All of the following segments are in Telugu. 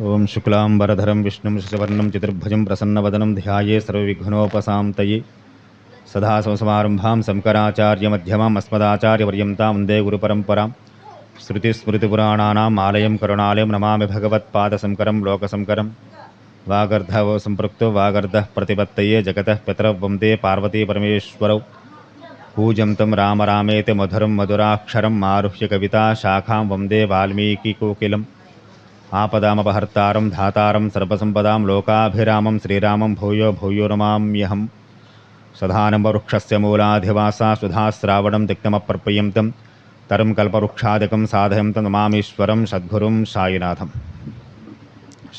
ఓం శుక్లాంబరధరం విష్ణుం శశివర్ణం చతుర్భుజం ప్రసన్నవదనం ధ్యాయే సర్వవిఘ్నోపశాంతయే సదాశివసమారంభాం శంకరాచార్యమధ్యమాం అస్మదాచార్యపర్యంతాం వందే గురుపరంపరాం శృతిస్మృతిపురాణానాం ఆలయం కరుణాలయం నమామి భగవత్పాదశంకరం లోకశంకరం వాగర్ధవో సంపృక్తో వాగర్ధః ప్రతిపత్తయే జగతః పితరౌ వందే పార్వతీపరమేశ్వరౌ కూజంతం రామ రామేతి మధురం మధురాక్షరం ఆరుహ్య కవితా శాఖాం వందే వాల్మీకికోకిలం ఆపదామపహర్తారం ధాతారం సర్వసంపదాం లోకాభిరామం శ్రీరామం భూయో భూయో నమామ్యహం సదానంబవృక్షస్య మూలాధివాసా సుధాశ్రావణం తిక్తమప్రపయంతం తరం కల్పవృక్షాదికం సాధయంతం నమామీశ్వరం సద్గురుం సాయినాథం.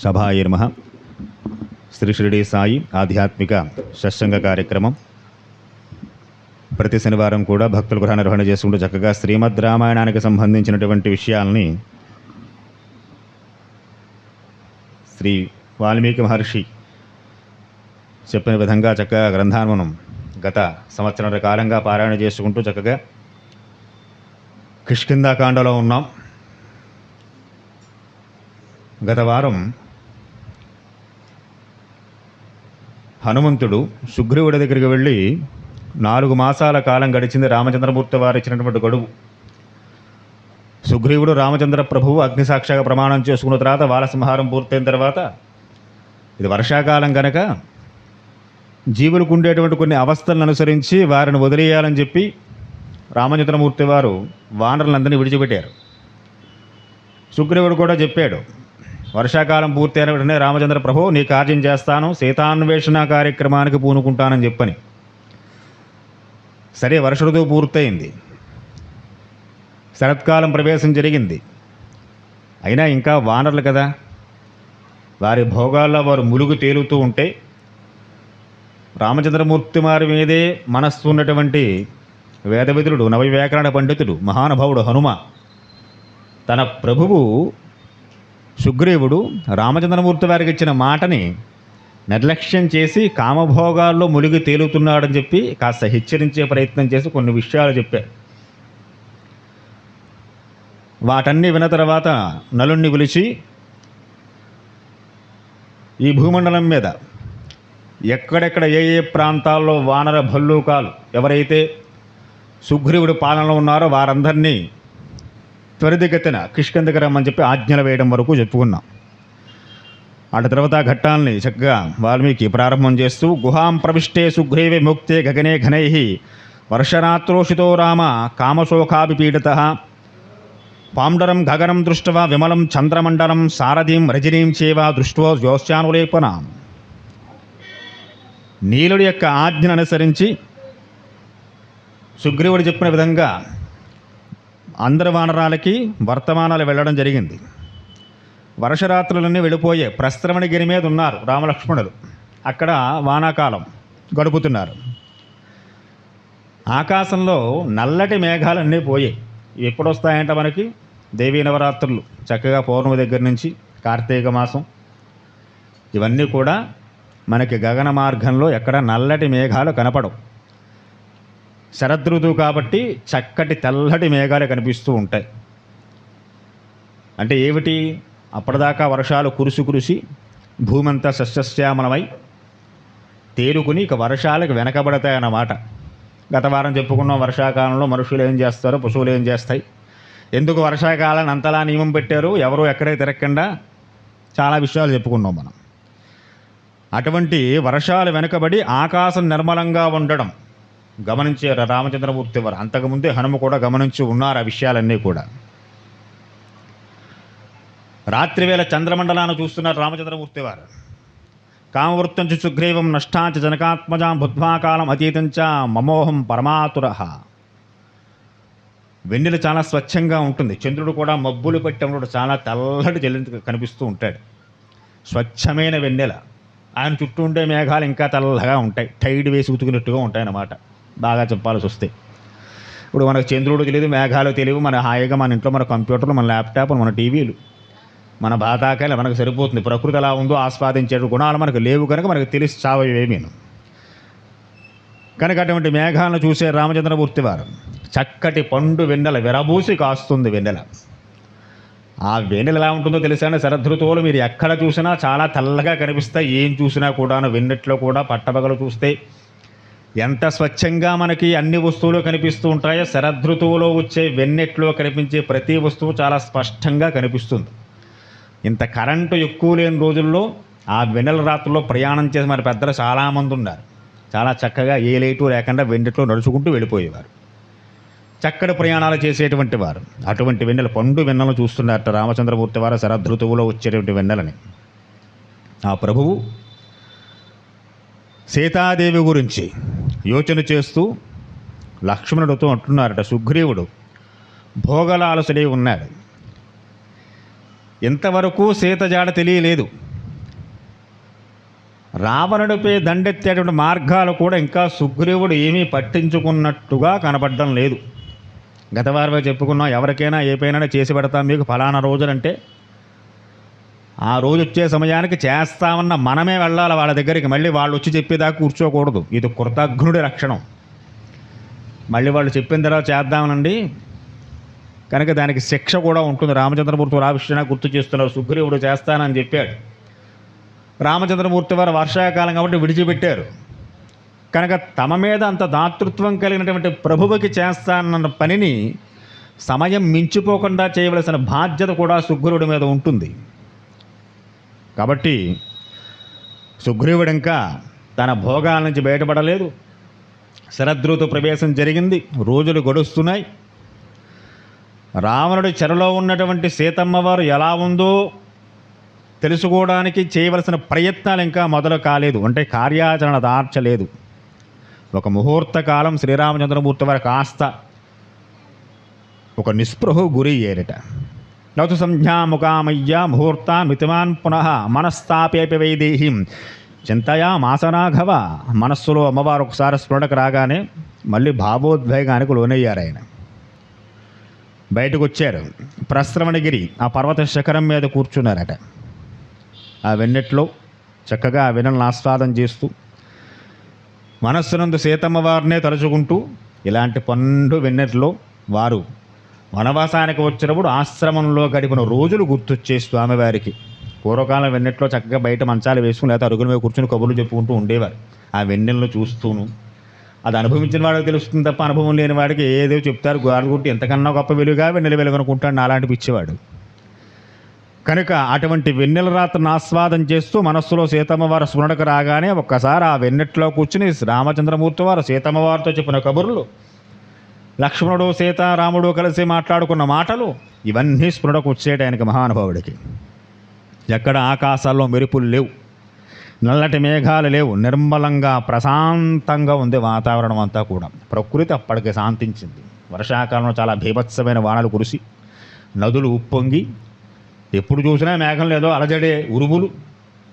సభాయే నమః. శ్రీ షిరిడి సాయి ఆధ్యాత్మిక సత్సంగ కార్యక్రమం ప్రతి శనివారం కూడా భక్తుల గృహ నిర్వహణ చేసుకుంటూ చక్కగా శ్రీమద్ రామాయణానికి సంబంధించినటువంటి విషయాలని శ్రీ వాల్మీకి మహర్షి చెప్పిన విధంగా చక్కగా గ్రంథాన్ని మనం గత సంవత్సరాల కాలంగా పారాయణ చేసుకుంటూ చక్కగా కిష్కింధాకాండలో ఉన్నాం. గత వారం హనుమంతుడు సుగ్రీవుడి దగ్గరికి వెళ్ళి 4 మాసాల కాలం గడిచింది. రామచంద్రమూర్తి వారు ఇచ్చినటువంటి గడువు. సుగ్రీవుడు రామచంద్ర ప్రభువు అగ్నిసాక్షిగా ప్రమాణం చేసుకున్న తర్వాత వాల సంహారం పూర్తయిన తర్వాత ఇది వర్షాకాలం కనుక జీవులకు ఉండేటువంటి కొన్ని అవస్థలను అనుసరించి వారిని వదిలేయాలని చెప్పి రామచంద్రమూర్తి వారు వానరులందరినీ విడిచిపెట్టారు. సుగ్రీవుడు కూడా చెప్పాడు, వర్షాకాలం పూర్తయిన వెంటనే రామచంద్ర ప్రభు నీ కార్యం చేస్తాను, సీతాన్వేషణ కార్యక్రమానికి పూనుకుంటానని చెప్పని. సరే, వర్ష ఋతువు పూర్తయింది, శరత్కాలం ప్రవేశం జరిగింది. అయినా ఇంకా వానరులు కదా, వారి భోగాల్లో వారు ములుగు తేలుతూ ఉంటే రామచంద్రమూర్తి వారి మీదే మనస్సు ఉన్నటువంటి వేదవిధుడు నవవ్యాకరణ పండితుడు మహానుభావుడు హనుమ తన ప్రభువు సుగ్రీవుడు రామచంద్రమూర్తి వారికి ఇచ్చిన మాటని నిర్లక్ష్యం చేసి కామభోగాల్లో మునిగి తేలుతున్నాడని చెప్పి కాస్త హెచ్చరించే ప్రయత్నం చేసి కొన్ని విషయాలు చెప్పారు. వాటన్నీ విన్న తర్వాత నలుణ్ణి పిలిచి ఈ భూమండలం మీద ఎక్కడెక్కడ ఏ ఏ ప్రాంతాల్లో వానర భల్లూకాలు ఎవరైతే సుగ్రీవుడి పాలనలో ఉన్నారో వారందరినీ త్వరితగతిన కిష్కింధకి రమ్మని చెప్పి ఆజ్ఞలు వేయడం వరకు చెప్పుకున్నాం. అటు తర్వాత ఘట్టాలని చక్కగా వాల్మీకి ప్రారంభం చేస్తూ గుహాం ప్రవిష్టే సుగ్రీవే ముక్తే గగనే ఘనై వర్షరాత్రోషితో రామ కామశోకాభిపీడిత పాండరం గగనం దృష్ట్వా విమలం చంద్రమండలం సారథీం రజనీం చేవా దృష్ట్వా జ్యోత్స్యానులేపనాం. నీలుడి యొక్క ఆజ్ఞను అనుసరించి సుగ్రీవుడు చెప్పిన విధంగా అందరి వానరాలకి వర్తమానాలు వెళ్ళడం జరిగింది. వర్షరాత్రులన్నీ వెళ్ళిపోయే ప్రస్రవణగిరి మీద ఉన్నారు రామలక్ష్మణులు. అక్కడ వానాకాలం గడుపుతున్నారు. ఆకాశంలో నల్లటి మేఘాలన్నీ పోయాయి. ఎప్పుడు వస్తాయంట మనకి దేవీ నవరాత్రులు చక్కగా పౌర్ణమి దగ్గర నుంచి కార్తీక మాసం ఇవన్నీ కూడా మనకి గగన మార్గంలో ఎక్కడ నల్లటి మేఘాలు కనపడవు. శరదృతువు కాబట్టి చక్కటి తెల్లటి మేఘాలు కనిపిస్తూ ఉంటాయి. అంటే ఏమిటి, అప్పటిదాకా వర్షాలు కురిసి భూమి అంతా సస్యశ్యామలమై తేరుకుని ఇక వర్షాలకు వెనకబడతాయన్నమాట. గత వారం చెప్పుకున్నాం, వర్షాకాలంలో మనుషులు ఏం చేస్తారో పశువులు ఏం చేస్తాయి, ఎందుకు వర్షాకాలాన్ని అంతలా నియమం పెట్టారు, ఎవరు ఎక్కడే తిరగకుండా చాలా విషయాలు చెప్పుకున్నాం మనం. అటువంటి వర్షాలు వెనుకబడి ఆకాశం నిర్మలంగా ఉండడం గమనించే రామచంద్రమూర్తి వారు. అంతకుముందే హనుమ కూడా గమనించి ఉన్నారు ఆ విషయాలన్నీ కూడా. రాత్రివేళ చంద్రమండలాన్ని చూస్తున్నారు రామచంద్రమూర్తి వారు. కామవృత్తంచ సుగ్రీవం నష్టాంచ జనకాత్మజాం బుద్ధ్వాకాలం అతీతంచ మమోహం పరమాతుర. వెన్నెల చాలా స్వచ్ఛంగా ఉంటుంది. చంద్రుడు కూడా మబ్బులు పెట్టినప్పుడు చాలా తెల్లటి జల్లి కనిపిస్తూ ఉంటాడు. స్వచ్ఛమైన వెన్నెల. ఆయన చుట్టూ ఉండే మేఘాలు ఇంకా తెల్లగా ఉంటాయి, టైడ్ వేసి ఉతుకున్నట్టుగా ఉంటాయి అన్నమాట. బాగా చెప్పాల్సి వస్తే ఇప్పుడు మనకు చంద్రుడు తెలియదు, మేఘాలు తెలియదు. మన హాయిగా మన ఇంట్లో మన కంప్యూటర్లు, మన ల్యాప్టాప్, మన టీవీలు, మన బాతాకాయలు మనకు సరిపోతుంది. ప్రకృతి ఎలా ఉందో ఆస్వాదించే గుణాలు మనకు లేవు కనుక మనకు తెలిసి చావేమీను. కనుక అటువంటి మేఘాలను చూసే రామచంద్రమూర్తి వారు చక్కటి పండు వెన్నెల విరబూసి కాస్తుంది వెన్నెల. ఆ వెన్నెల ఎలా ఉంటుందో తెలుసా అండి? శరదృతువులు మీరు ఎక్కడ చూసినా చాలా తెల్లగా కనిపిస్తాయి. ఏం చూసినా కూడాను వెన్నెట్లో కూడా పట్టపగలు చూస్తే ఎంత స్వచ్ఛంగా మనకి అన్ని వస్తువులు కనిపిస్తూ ఉంటాయో, శరదృతువులో వచ్చే వెన్నెట్లో కనిపించే ప్రతి వస్తువు చాలా స్పష్టంగా కనిపిస్తుంది. ఇంత కరెంటు ఎక్కువ లేని రోజుల్లో ఆ వెన్నెల రాత్రుల్లో ప్రయాణం చేసి మన పెద్దలు చాలామంది ఉన్నారు. చాలా చక్కగా ఏ లైటు లేకుండా వెన్నెట్లో నడుచుకుంటూ వెళ్ళిపోయేవారు. చక్కటి ప్రయాణాలు చేసేటువంటి వారు. అటువంటి వెన్నెల పండు వెన్నెలను చూస్తున్నారట రామచంద్రమూర్తి వారు శరదృతువులో వచ్చేటువంటి వెన్నెలని. ఆ ప్రభువు సీతాదేవి గురించి యోచన చేస్తూ లక్ష్మణుడితో అంటున్నారట, సుగ్రీవుడు భోగలాలసుడై ఉన్నాడు. ఇంతవరకు సీత జాడ తెలియలేదు. రావణుడిపై దండెత్తేటువంటి మార్గాలు కూడా ఇంకా సుగ్రీవుడు ఏమీ పట్టించుకున్నట్టుగా కనపడడం లేదు. గత వారమే చెప్పుకున్నాం, ఎవరికైనా ఏ పైన చేసి పెడతాం మీకు ఫలానా రోజులంటే ఆ రోజు వచ్చే సమయానికి చేస్తామన్న మనమే వెళ్ళాలి వాళ్ళ దగ్గరికి. మళ్ళీ వాళ్ళు వచ్చి చెప్పేదాకా కూర్చోకూడదు. ఇది కృతజ్ఞుడి లక్షణం. మళ్ళీ వాళ్ళు చెప్పిన తర్వాత చేద్దామనండి, కనుక దానికి శిక్ష కూడా ఉంటుంది. రామచంద్రమూర్తి వారు ఆ విషయాన్ని గుర్తు చేస్తున్నారు. సుగ్రీవుడు చేస్తానని చెప్పాడు. రామచంద్రమూర్తి వారు వర్షాకాలం కాబట్టి విడిచిపెట్టారు. కనుక తమ మీద అంత దాతృత్వం కలిగినటువంటి ప్రభువుకి చేస్తానన్న పనిని సమయం మించిపోకుండా చేయవలసిన బాధ్యత కూడా సుగ్రీవుడి మీద ఉంటుంది. కాబట్టి సుగ్రీవుడు ఇంకా తన భోగాల నుంచి బయటపడలేదు. శరదృతు ప్రవేశం జరిగింది. రోజులు గడుస్తున్నాయి. రావణుడి చెరలో ఉన్నటువంటి సీతమ్మ వారు ఎలా ఉందో తెలుసుకోవడానికి చేయవలసిన ప్రయత్నాలు ఇంకా మొదలు కాలేదు. అంటే కార్యాచరణ దార్చలేదు. ఒక ముహూర్త కాలం శ్రీరామచంద్రమూర్తి వారు కాస్త ఒక నిస్పృహ గురి అయ్యారట. నతు సంధ్యాముఖామయ్య ముహూర్తాన్ మితిమాన్ పునః మనస్తాపేపి వైదేహీం చింతయా మాసనాఘవ. మనస్సులో అమ్మవారు ఒకసారి స్ఫురణకు రాగానే మళ్ళీ భావోద్వేగానికి లోనయ్యారు. ఆయన బయటకు వచ్చారు. ప్రస్రవణగిరి ఆ పర్వత శిఖరం మీద కూర్చున్నారట. ఆ వెన్నెట్లో చక్కగా ఆ వెన్నెలను ఆస్వాదం చేస్తూ మనస్సునందు సీతమ్మ వారినే తలుచుకుంటూ ఇలాంటి పండు వెన్నెట్లో వారు వనవాసానికి వచ్చినప్పుడు ఆశ్రమంలో గడిపిన రోజులు గుర్తొచ్చే స్వామివారికి. పూర్వకాలం వెన్నెట్లో చక్కగా బయట మంచాలు వేసుకుని లేకపోతే అరుగుల మీద కూర్చుని కబుర్లు చెప్పుకుంటూ ఉండేవారు. ఆ వెన్నెలను చూస్తూను. అది అనుభవించిన వాడికి తెలుస్తుంది తప్ప అనుభవం లేని వాడికి ఏదో చెప్తారు గారుగుట్టి ఎంతకన్నా గొప్ప వెలుగా వెన్నెల వెలుగనుకుంటాడు అలాంటి పిచ్చేవాడు. కనుక అటువంటి వెన్నెల రాత్రిని ఆస్వాదం చేస్తూ మనస్సులో సీతమ్మ వారు స్మరణకు రాగానే ఒక్కసారి ఆ వెన్నెట్లో కూర్చుని రామచంద్రమూర్తి వారు సీతమ్మ వారితో చెప్పిన కబుర్లు, లక్ష్మణుడు సీతారాముడు కలిసి మాట్లాడుకున్న మాటలు ఇవన్నీ స్మరణకు వచ్చేట ఆయనకి మహానుభావుడికి. ఎక్కడ ఆకాశాల్లో మెరుపులు లేవు, నల్లటి మేఘాలు లేవు, నిర్మలంగా ప్రశాంతంగా ఉంది వాతావరణం అంతా కూడా. ప్రకృతి అప్పటికి శాంతించింది. వర్షాకాలంలో చాలా భీభత్సమైన వానలు కురిసి నదులు ఉప్పొంగి ఎప్పుడు చూసినా మేఘం లేదో అలజడే ఉరుములు,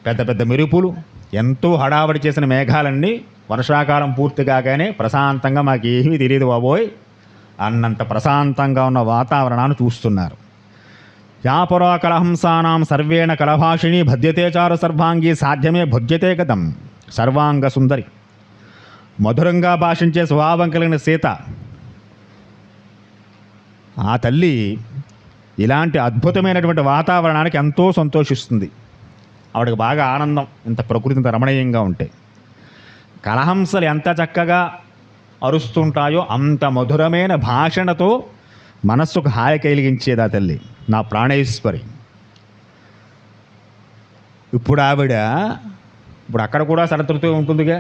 పెద్ద పెద్ద మెరుపులు, ఎంతో హడావడి చేసిన మేఘాలన్నీ వర్షాకాలం పూర్తి కాగానే ప్రశాంతంగా మాకు ఏమీ తెలియదు బాబోయ్ అన్నంత ప్రశాంతంగా ఉన్న వాతావరణాన్ని చూస్తున్నారు. యాపురా కలహంసానాం సర్వేణ కలభాషిణి భద్యతే చారు సర్వాంగి సాధ్యమే భుజ్యతే కథం సర్వాంగ సుందరి. మధురంగా భాషించే స్వభావం కలిగిన సీత ఆ తల్లి ఇలాంటి అద్భుతమైనటువంటి వాతావరణానికి ఎంతో సంతోషిస్తుంది. ఆవిడకి బాగా ఆనందం ఇంత ప్రకృతి ఇంత రమణీయంగా ఉంటే. కలహంసలు ఎంత చక్కగా అరుస్తుంటాయో అంత మధురమైన భాషణతో మనస్సుకు హాయి కలిగించేది ఆ తల్లి, నా ప్రాణేశ్వరి. ఇప్పుడు అక్కడ కూడా శరదృతువు ఉంటుందిగా.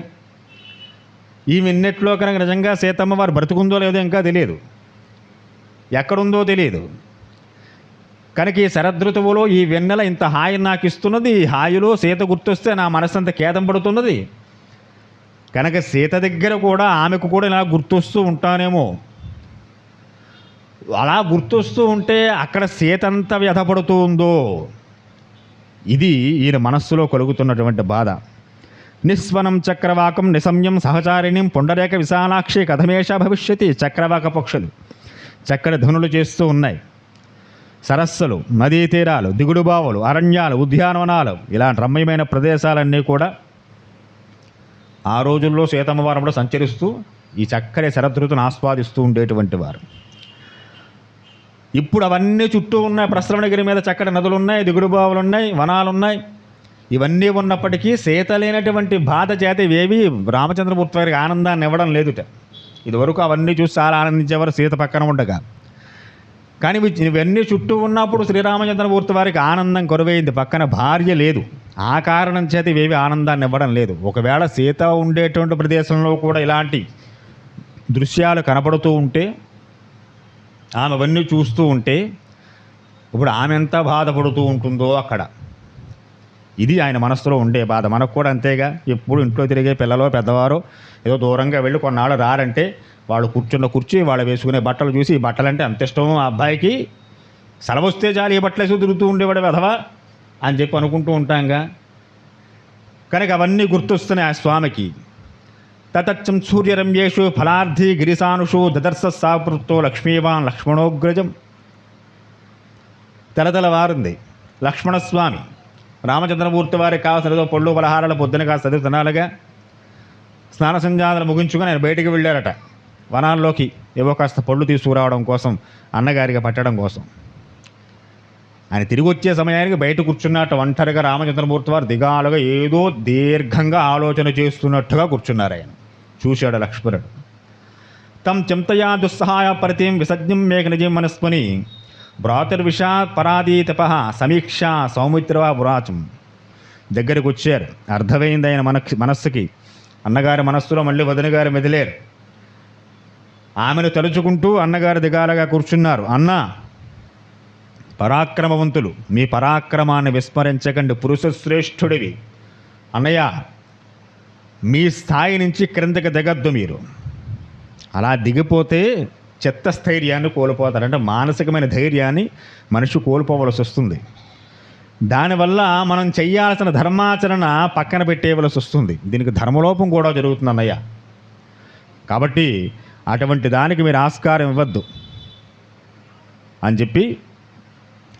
ఈ మిన్నెట్లో కనుక నిజంగా సీతమ్మ వారు బ్రతుకుందో లేదో ఇంకా తెలియదు, ఎక్కడుందో తెలియదు. కనుక ఈ శరదృతువులో ఈ వెన్నెల ఇంత హాయిని నాకు ఇస్తున్నది. ఈ హాయిలో సీత గుర్తొస్తే నా మనసు అంత ఖేదం పడుతున్నది. కనుక సీత దగ్గర కూడా ఆమెకు కూడా ఇలా గుర్తొస్తూ ఉంటానేమో. అలా గుర్తొస్తూ ఉంటే అక్కడ సీత అంత వ్యధపడుతూ ఉందో, ఇది ఈయన మనస్సులో కలుగుతున్నటువంటి బాధ. నిస్వనం చక్రవాకం నిశమ్యం సహచారిణిం పుండరేక విశాలాక్షి కథమేష భవిష్యతి. చక్రవాక పక్షులు చక్కటి ధ్వనులు చేస్తూ ఉన్నాయి. సరస్సులు, నదీ తీరాలు, దిగుడు బావులు, అరణ్యాలు, ఉద్యానవనాలు, ఇలాంటి రమ్యమైన ప్రదేశాలన్నీ కూడా ఆ రోజుల్లో సీతమ్మ వారు కూడా సంచరిస్తూ ఈ చక్కని శరదృతును ఆస్వాదిస్తూ ఉండేటువంటి వారు. ఇప్పుడు అవన్నీ చుట్టూ ఉన్నాయి. ప్రసరణగిరి మీద చక్కటి నదులు ఉన్నాయి, దిగుడు బావులు ఉన్నాయి, వనాలు ఉన్నాయి. ఇవన్నీ ఉన్నప్పటికీ సీత లేనటువంటి బాధ చేత ఇవేవి రామచంద్రమూర్తి వారికి ఆనందాన్ని ఇవ్వడం లేదుట. ఇదివరకు అవన్నీ చూసి చాలా ఆనందించేవారు సీత పక్కన ఉండగా. కానీ ఇవన్నీ చుట్టూ ఉన్నప్పుడు శ్రీరామచంద్రమూర్తి వారికి ఆనందం కొరవైంది. పక్కన భార్య లేదు. ఆ కారణం చేత ఇవేవి ఆనందాన్ని ఇవ్వడం లేదు. ఒకవేళ సీత ఉండేటువంటి ప్రదేశంలో కూడా ఇలాంటి దృశ్యాలు కనపడుతూ ఉంటే, ఆమె అవన్నీ చూస్తూ ఉంటే ఇప్పుడు ఆమె ఎంత బాధపడుతూ ఉంటుందో అక్కడ. ఇది ఆయన మనసులో ఉండే బాధ. మనకు కూడా అంతేగా. ఎప్పుడు ఇంట్లో తిరిగే పిల్లలు పెద్దవారు ఏదో దూరంగా వెళ్ళి కొన్నాళ్ళు రారంటే వాళ్ళు కూర్చున్న కుర్చీ, వాళ్ళు వేసుకునే బట్టలు చూసి ఈ బట్టలంటే అంత ఇష్టమో ఆ అబ్బాయికి, సెలవు వస్తే చాలు ఈ బట్టలు వేసి తిరుగుతూ ఉండేవాడు వెధవా అని చెప్పి అనుకుంటూ ఉంటాంగా. కనుక అవన్నీ గుర్తొస్తున్నాయి ఆ స్వామికి. తతచ్చం సూర్యరమ్యేషు ఫలార్థి గిరిసానుషు దదర్శ సాపృత్తో లక్ష్మీవాన్ లక్ష్మణోగ్రజం. తెలతెలవారుంది లక్ష్మణస్వామి రామచంద్రమూర్తి వారికి కావాల్సిన ఏదో పళ్ళు పలహారాలు పొద్దున కాస్త చదువు తినాలిగా. స్నాన సంధ్యాలు ముగించుకొని ఆయన బయటికి వెళ్ళారట వనాల్లోకి, ఏవో కాస్త పళ్ళు తీసుకురావడం కోసం, అన్నగారికి పట్టడం కోసం. ఆయన తిరిగి వచ్చే సమయానికి బయట కూర్చున్నట్టు ఒంటరిగా రామచంద్రమూర్తి వారు దిగాలుగా ఏదో దీర్ఘంగా ఆలోచన చేస్తున్నట్టుగా కూర్చున్నారు. ఆయన చూశాడు లక్ష్మణుడు. తం చింతయా దుస్సహాయ పరితిం విసజ్ఞం మేఘనిజం మనస్మని భ్రాతుర్విషా పరాదీతప సమీక్ష సౌమిత్రవా పురాచం. దగ్గరికి వచ్చారు. అర్థమైంది ఆయన మనస్సుకి. అన్నగారి మనస్సులో మళ్ళీ వదిన గారు మెదిలేరు. ఆమెను తలుచుకుంటూ అన్నగారు దిగాలుగా కూర్చున్నారు. అన్న, పరాక్రమవంతులు, మీ పరాక్రమాన్ని విస్మరించకండి, పురుష శ్రేష్ఠుడివి. అన్నయ్య, మీ స్థాయి నుంచి క్రిందకి దిగద్దు మీరు. అలా దిగిపోతే చిత్తస్థైర్యాన్ని కోల్పోతారు. అంటే మానసికమైన ధైర్యాన్ని మనిషి కోల్పోవలసి వస్తుంది. దానివల్ల మనం చెయ్యాల్సిన ధర్మాచరణ పక్కన పెట్టేయవలసి వస్తుంది. దీనికి ధర్మలోపం కూడా జరుగుతుంది అన్నయ్య. కాబట్టి అటువంటి దానికి మీరు ఆస్కారం ఇవ్వద్దు అని చెప్పి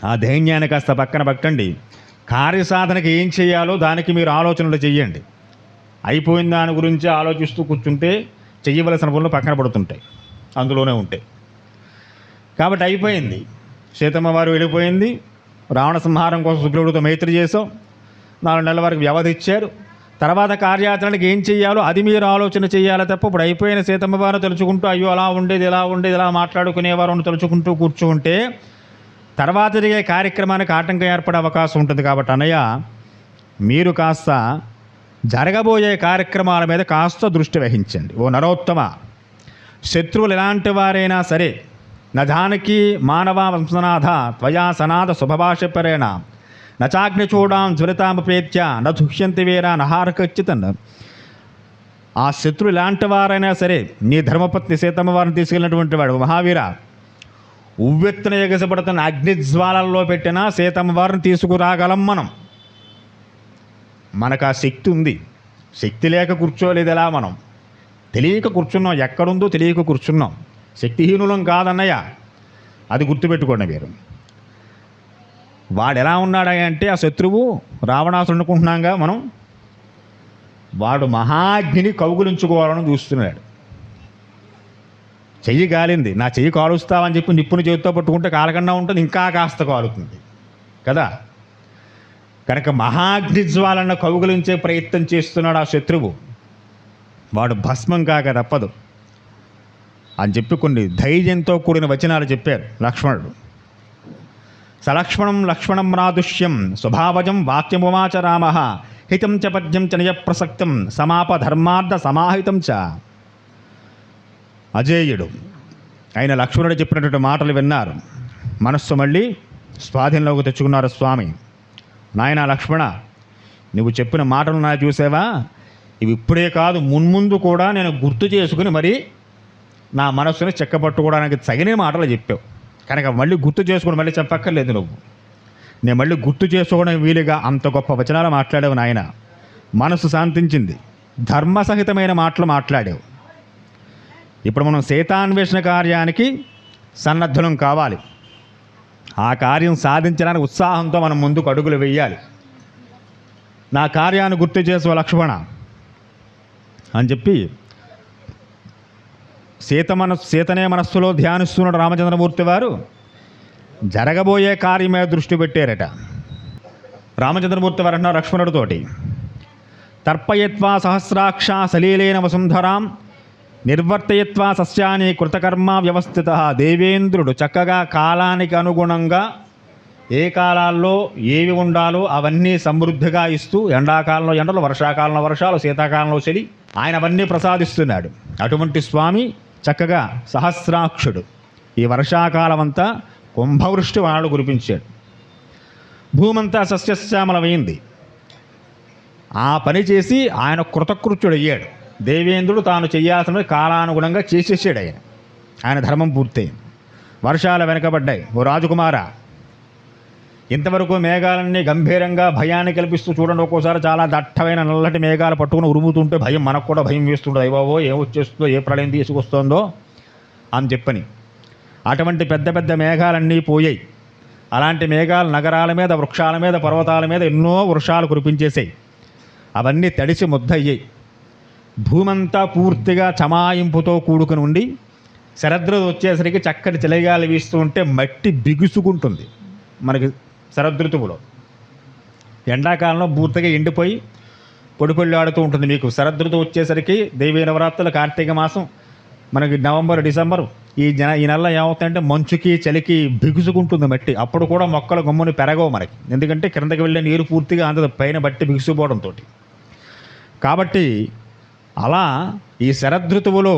ఆ ధైర్యాన్ని కాస్త పక్కన పక్కండి. కార్యసాధనకి ఏం చేయాలో దానికి మీరు ఆలోచనలు చెయ్యండి. అయిపోయిన దాని గురించి ఆలోచిస్తూ కూర్చుంటే చెయ్యవలసిన పనులు పక్కన పడుతుంటాయి, అందులోనే ఉంటాయి. కాబట్టి అయిపోయింది. సీతమ్మ వారు వెళ్ళిపోయింది. రావణ సంహారం కోసం సుగ్రీవుడితో మైత్రి చేసాం. 4 నెలల వరకు వ్యవధి ఇచ్చారు. తర్వాత కార్యాచరణకి ఏం చెయ్యాలో అది మీరు ఆలోచన చేయాలి తప్ప ఇప్పుడు అయిపోయిన సీతమ్మ వారు తలుచుకుంటూ అయ్యో అలా ఉండేది ఇలా ఉండేది ఇలా మాట్లాడుకునేవారు తలుచుకుంటూ కూర్చుంటే తర్వాత జరిగే కార్యక్రమానికి ఆటంకం ఏర్పడే అవకాశం ఉంటుంది. కాబట్టి అన్నయ్య, మీరు కాస్త జరగబోయే కార్యక్రమాల మీద కాస్త దృష్టి వహించండి. ఓ నరోత్తమ, శత్రువులు ఎలాంటి వారైనా సరే నజానకి మానవ వంశనాథ త్వయా సనాథ శుభభాషపరేణ నచాగ్నిచూడాం జ్వలితామపేత్య నదుహ్యంతి వీరా నహారకచ్చితన్. ఆ శత్రువు ఎలాంటి వారైనా సరే నీ ధర్మపత్ని సీతమ్మ వారిని తీసుకెళ్ళినటువంటి వాడు మహావీర, ఉవ్వెత్తున ఎగసపడుతున్న అగ్నిజ్వాలల్లో పెట్టిన సీతమ్మ వారిని తీసుకురాగలం మనం. మనకు ఆ శక్తి ఉంది. శక్తి లేక కూర్చోలేదు ఎలా మనం, తెలియక కూర్చున్నాం. ఎక్కడుందో తెలియక కూర్చున్నాం. శక్తిహీనులం కాదన్నయ్య, అది గుర్తుపెట్టుకోండి మీరు. వాడు ఎలా ఉన్నాడంటే ఆ శత్రువు రావణాసుడు అనుకుంటున్నాగా మనం, వాడు మహాగ్నిని కౌగులించుకోవాలని చూస్తున్నాడు. చెయ్యి కాలింది, నా చెయ్యి కాలుస్తావని చెప్పి నిప్పుని చేతితో పట్టుకుంటే కాలకన్నా ఉంటుంది, ఇంకా కాస్త కాలుతుంది కదా. కనుక మహాగ్నిజ్వాలన్న కౌగులించే ప్రయత్నం చేస్తున్నాడు ఆ శత్రువు. వాడు భస్మం కాక తప్పదు అని చెప్పి కొన్ని ధైర్యంతో కూడిన వచనాలు చెప్పారు లక్ష్మణుడు. సలక్ష్మణం లక్ష్మణం రాదుష్యం స్వభావజం వాక్యమువాచ రామ హితం చ పద్యం చ నిజప్రసక్తం సమాపధర్మార్థ సమాహితం చ. అజేయుడు ఆయన లక్ష్మణుడు చెప్పినటువంటి మాటలు విన్నారు. మనస్సు మళ్ళీ స్వాధీనంలోకి తెచ్చుకున్నారు స్వామి. నాయన లక్ష్మణ, నువ్వు చెప్పిన మాటలు నా చూసావా, ఇవి ఇప్పుడే కాదు మున్ముందు కూడా నేను గుర్తు చేసుకుని మరి నా మనస్సుని చెక్కబట్టుకోవడానికి తగిన మాటలు చెప్పావు. కనుక మళ్ళీ గుర్తు చేసుకుని మళ్ళీ చెప్పక్కర్లేదు నువ్వు. నేను మళ్ళీ గుర్తు చేసుకోవడం వీలుగా అంత గొప్ప వచనాలు మాట్లాడావు నాయన. మనసు శాంతించింది. ధర్మసహితమైన మాటలు మాట్లాడావు. ఇప్పుడు మనం సీతాన్వేషణ కార్యానికి సన్నద్ధనం కావాలి. ఆ కార్యం సాధించడానికి ఉత్సాహంతో మనం ముందుకు అడుగులు వేయాలి. నా కార్యాన్ని గుర్తు చేసుకో లక్ష్మణ అని చెప్పి సీతనే మనస్సులో ధ్యానిస్తున్నాడు రామచంద్రమూర్తి వారు. జరగబోయే కార్యం మీద దృష్టి పెట్టారట. రామచంద్రమూర్తి వారు అన్నారు లక్ష్మణుడితోటి, తర్పయత్వా సహస్రాక్ష సలీలేన వసుంధరాం నిర్వర్తయత్వా సస్యాని కృతకర్మ వ్యవస్థిత. దేవేంద్రుడు చక్కగా కాలానికి అనుగుణంగా ఏ కాలాల్లో ఏవి ఉండాలో అవన్నీ సమృద్ధిగా ఇస్తూ, ఎండాకాలంలో ఎండలు, వర్షాకాలంలో వర్షాలు, శీతాకాలంలో చలి, ఆయన అవన్నీ ప్రసాదిస్తున్నాడు. అటువంటి స్వామి చక్కగా సహస్రాక్షుడు. ఈ వర్షాకాలం అంతా కుంభవృష్టి వానలు కురిపించాడు. భూమంతా సస్యశ్యామలమైంది. ఆ పని చేసి ఆయన కృతకృత్యుడయ్యాడు. దేవేంద్రుడు తాను చేయాల్సిన కాలానుగుణంగా చేసేసాడు. ఆయన ధర్మం పూర్తయింది. వర్షాలు వెనకబడ్డాయి. ఓ రాజకుమారా, ఇంతవరకు మేఘాలన్నీ గంభీరంగా భయాన్ని కల్పిస్తూ చూడండి. ఒక్కోసారి చాలా దట్టమైన నల్లటి మేఘాలు పట్టుకుని ఉరుముతుంటే భయం, మనకు కూడా భయం వేస్తుంటుంది. అయ్యో ఏమొచ్చేస్తుందో, ఏ ప్రళయం తీసుకొస్తుందో అని చెప్పని. అటువంటి పెద్ద పెద్ద మేఘాలన్నీ పోయాయి. అలాంటి మేఘాలు నగరాల మీద, వృక్షాల మీద, పర్వతాల మీద ఎన్నో వర్షాలు కురిపించేసాయి. అవన్నీ తడిసి ముద్దయ్యాయి. భూమంతా పూర్తిగా చమాయింపుతో కూడుకుని ఉండి, శరదృతువు వచ్చేసరికి చక్కటి చలిగాలి వీస్తూ ఉంటే మట్టి బిగుసుకుంటుంది. మనకి శరదృతువులో ఎండాకాలంలో పూర్తిగా ఎండిపోయి పొడి ఆడుతూ ఉంటుంది. మీకు శరదృతువు వచ్చేసరికి దేవీ నవరాత్రులు కార్తీక మాసం, మనకి నవంబర్, డిసెంబర్, ఈ నెలలో ఏమవుతాయంటే మంచుకి చలికి బిగుసుకుంటుంది మట్టి. అప్పుడు కూడా మొక్కలు గమ్ముని పెరగవు మనకి, ఎందుకంటే క్రిందకి వెళ్ళే నీరు పూర్తిగా అందదు, పైన బట్టి బిగుసిపోవడంతో. కాబట్టి అలా ఈ శరదృతువులో,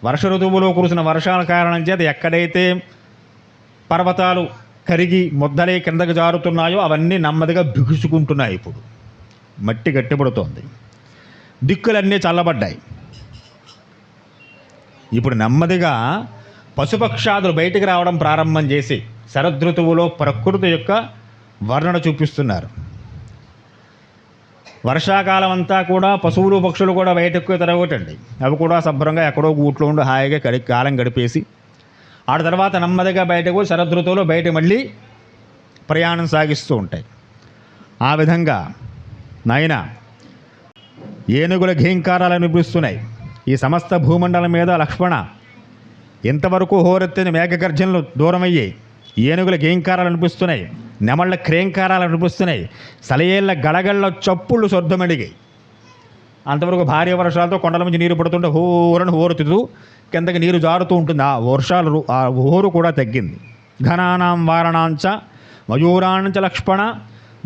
వర్ష ఋతువులో కురిసిన వర్షాల కారణం చేత ఎక్కడైతే పర్వతాలు కరిగి ముద్దలై కిందకు జారుతున్నాయో అవన్నీ నెమ్మదిగా బిగుసుకుంటున్నాయి. ఇప్పుడు మట్టి గట్టిపడుతోంది. దిక్కులన్నీ చల్లబడ్డాయి. ఇప్పుడు నెమ్మదిగా పశుపక్షాదులు బయటికి రావడం ప్రారంభం చేసి శరదృతువులో ప్రకృతి యొక్క వర్ణన చూపిస్తున్నారు. వర్షాకాలం అంతా కూడా పశువులు పక్షులు కూడా బయటకు తిరగటండి. అవి కూడా శుభ్రంగా ఎక్కడో గూట్లో ఉండి హాయిగా కాలం గడిపేసి ఆ తర్వాత నెమ్మదిగా బయటకు శరదృతువులో బయట మళ్ళీ ప్రయాణం సాగిస్తూ ఉంటాయి. ఆ విధంగా నాయన ఏనుగుల ఘీంకారాలు వినిపిస్తున్నాయి. ఈ సమస్త భూమండలం మీద లక్ష్మణ ఇంతవరకు హోరెత్తిన మేఘగర్జనలు దూరమయ్యాయి. ఏనుగుల ఘీంకారాలు అనిపిస్తున్నాయి, నెమళ్ళ క్రేంకారాలు అనిపిస్తున్నాయి, సలయేళ్ల గడగళ్ళ చప్పుళ్ళు శబ్దమడిగాయి. అంతవరకు భారీ వర్షాలతో కొండల నుంచి నీరు పడుతుంటే హోరని హోరుతూ కిందకి నీరు జారుతూ ఉంటుంది. ఆ వర్షాలు, ఆ హోరు కూడా తగ్గింది. ఘనానాం వారణాంచ మయూరాంచ లక్ష్మణ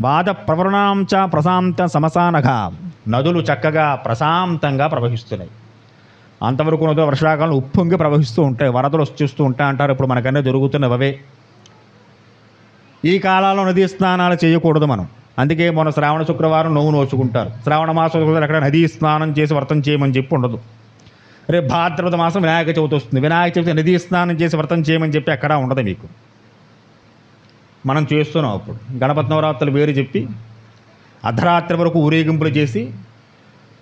బాధ ప్రవరణాంచ ప్రశాంత సమసానగా. నదులు చక్కగా ప్రశాంతంగా ప్రవహిస్తున్నాయి. అంతవరకు నదులు వర్షాకాలం ఉప్పొంగి ప్రవహిస్తూ ఉంటాయి, వరదలు వచ్చేస్తూ ఉంటాయి అంటారు. ఇప్పుడు మనకన్నా జరుగుతున్నవి అవే. ఈ కాలాల్లో నదీ స్నానాలు చేయకూడదు మనం. అందుకే మన శ్రావణ శుక్రవారం నోవు నోచుకుంటారు. శ్రావణ మాసం ఎక్కడ నదీ స్నానం చేసి వ్రతం చేయమని చెప్పి ఉండదు. రేపు భాద్రపద మాసం వినాయక చవితి వస్తుంది. వినాయక చవితి నదీ స్నానం చేసి వ్రతం చేయమని చెప్పి ఎక్కడా ఉండదు మీకు. మనం చేస్తున్నాం. అప్పుడు గణపతి నవరాత్రులు వేరు చెప్పి అర్ధరాత్రి వరకు ఊరేగింపులు చేసి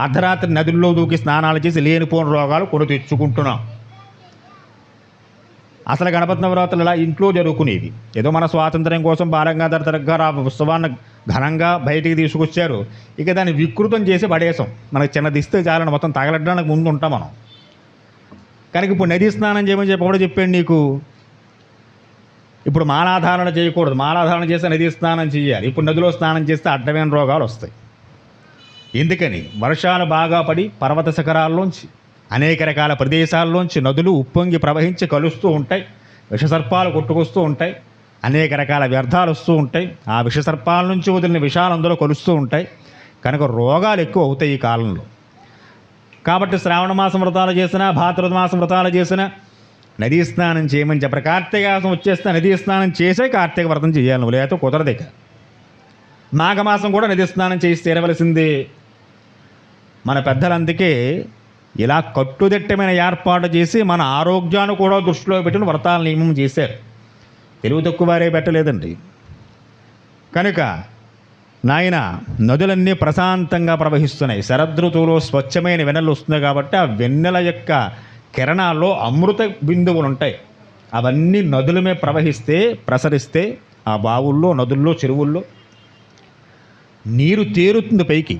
అర్ధరాత్రి నదుల్లో దూకి స్నానాలు చేసి లేనిపోని రోగాలు కొని తెచ్చుకుంటున్నాం. అసలు గణపతి నవరాత్రులు ఇలా ఇంట్లో జరుగుకునేవి. ఏదో మన స్వాతంత్ర్యం కోసం బాలగంగాధర తిలక్ గారు ఆ ఉత్సవాన్ని ఘనంగా బయటికి తీసుకొచ్చారు. ఇక దాన్ని వికృతం చేసి పడేసాం. మనకి చిన్నది ఇస్తే చాలని మొత్తం తగలడానికి ముందు ఉంటాం మనం. కనుక ఇప్పుడు నదీ స్నానం చేయమని చెప్పి కూడా చెప్పాను నీకు. ఇప్పుడు మాలాధారణ చేయకూడదు. మాలాధారణ చేస్తే నదీ స్నానం చేయాలి. ఇప్పుడు నదిలో స్నానం చేస్తే అడ్డమైన రోగాలు వస్తాయి. ఎందుకని వర్షాలు బాగా పడి పర్వత శిఖరాల్లోంచి అనేక రకాల ప్రదేశాల్లోంచి నదులు ఉప్పొంగి ప్రవహించి కలుస్తూ ఉంటాయి. విషసర్పాలు కొట్టుకొస్తూ ఉంటాయి. అనేక రకాల వ్యర్థాలు వస్తూ ఉంటాయి. ఆ విషసర్పాల నుంచి వదిలిన విషాలు అందులో కలుస్తూ ఉంటాయి. కనుక రోగాలు ఎక్కువ అవుతాయి ఈ కాలంలో. కాబట్టి శ్రావణ మాసం వ్రతాలు చేసినా, భాద్రపద మాసం వ్రతాలు చేసినా నదీ స్నానం చేయమని చెప్పారు. కార్తీక మాసం వచ్చేస్తే నదీ స్నానం చేసే కార్తీక వ్రతం చేయాలి. నువ్వు లేకపోతే కుదరదు. ఇక మాఘమాసం కూడా నదీ స్నానం చేసి తీరవలసిందే. మన పెద్దలందుకే ఇలా కట్టుదిట్టమైన ఏర్పాటు చేసి మన ఆరోగ్యాన్ని కూడా దృష్టిలో పెట్టిన వ్రతాల నియమం చేశారు. తెలివి తక్కువ వారే పెట్టలేదండి. కనుక నాయన నదులన్నీ ప్రశాంతంగా ప్రవహిస్తున్నాయి. శరదృతువులో స్వచ్ఛమైన వెన్నెలు వస్తున్నాయి కాబట్టి ఆ వెన్నెల యొక్క కిరణాల్లో అమృత బిందువులు ఉంటాయి. అవన్నీ నదుల మీద ప్రవహిస్తే, ప్రసరిస్తే ఆ బావుల్లో, నదుల్లో, చెరువుల్లో నీరు తేరుతుంది. పైకి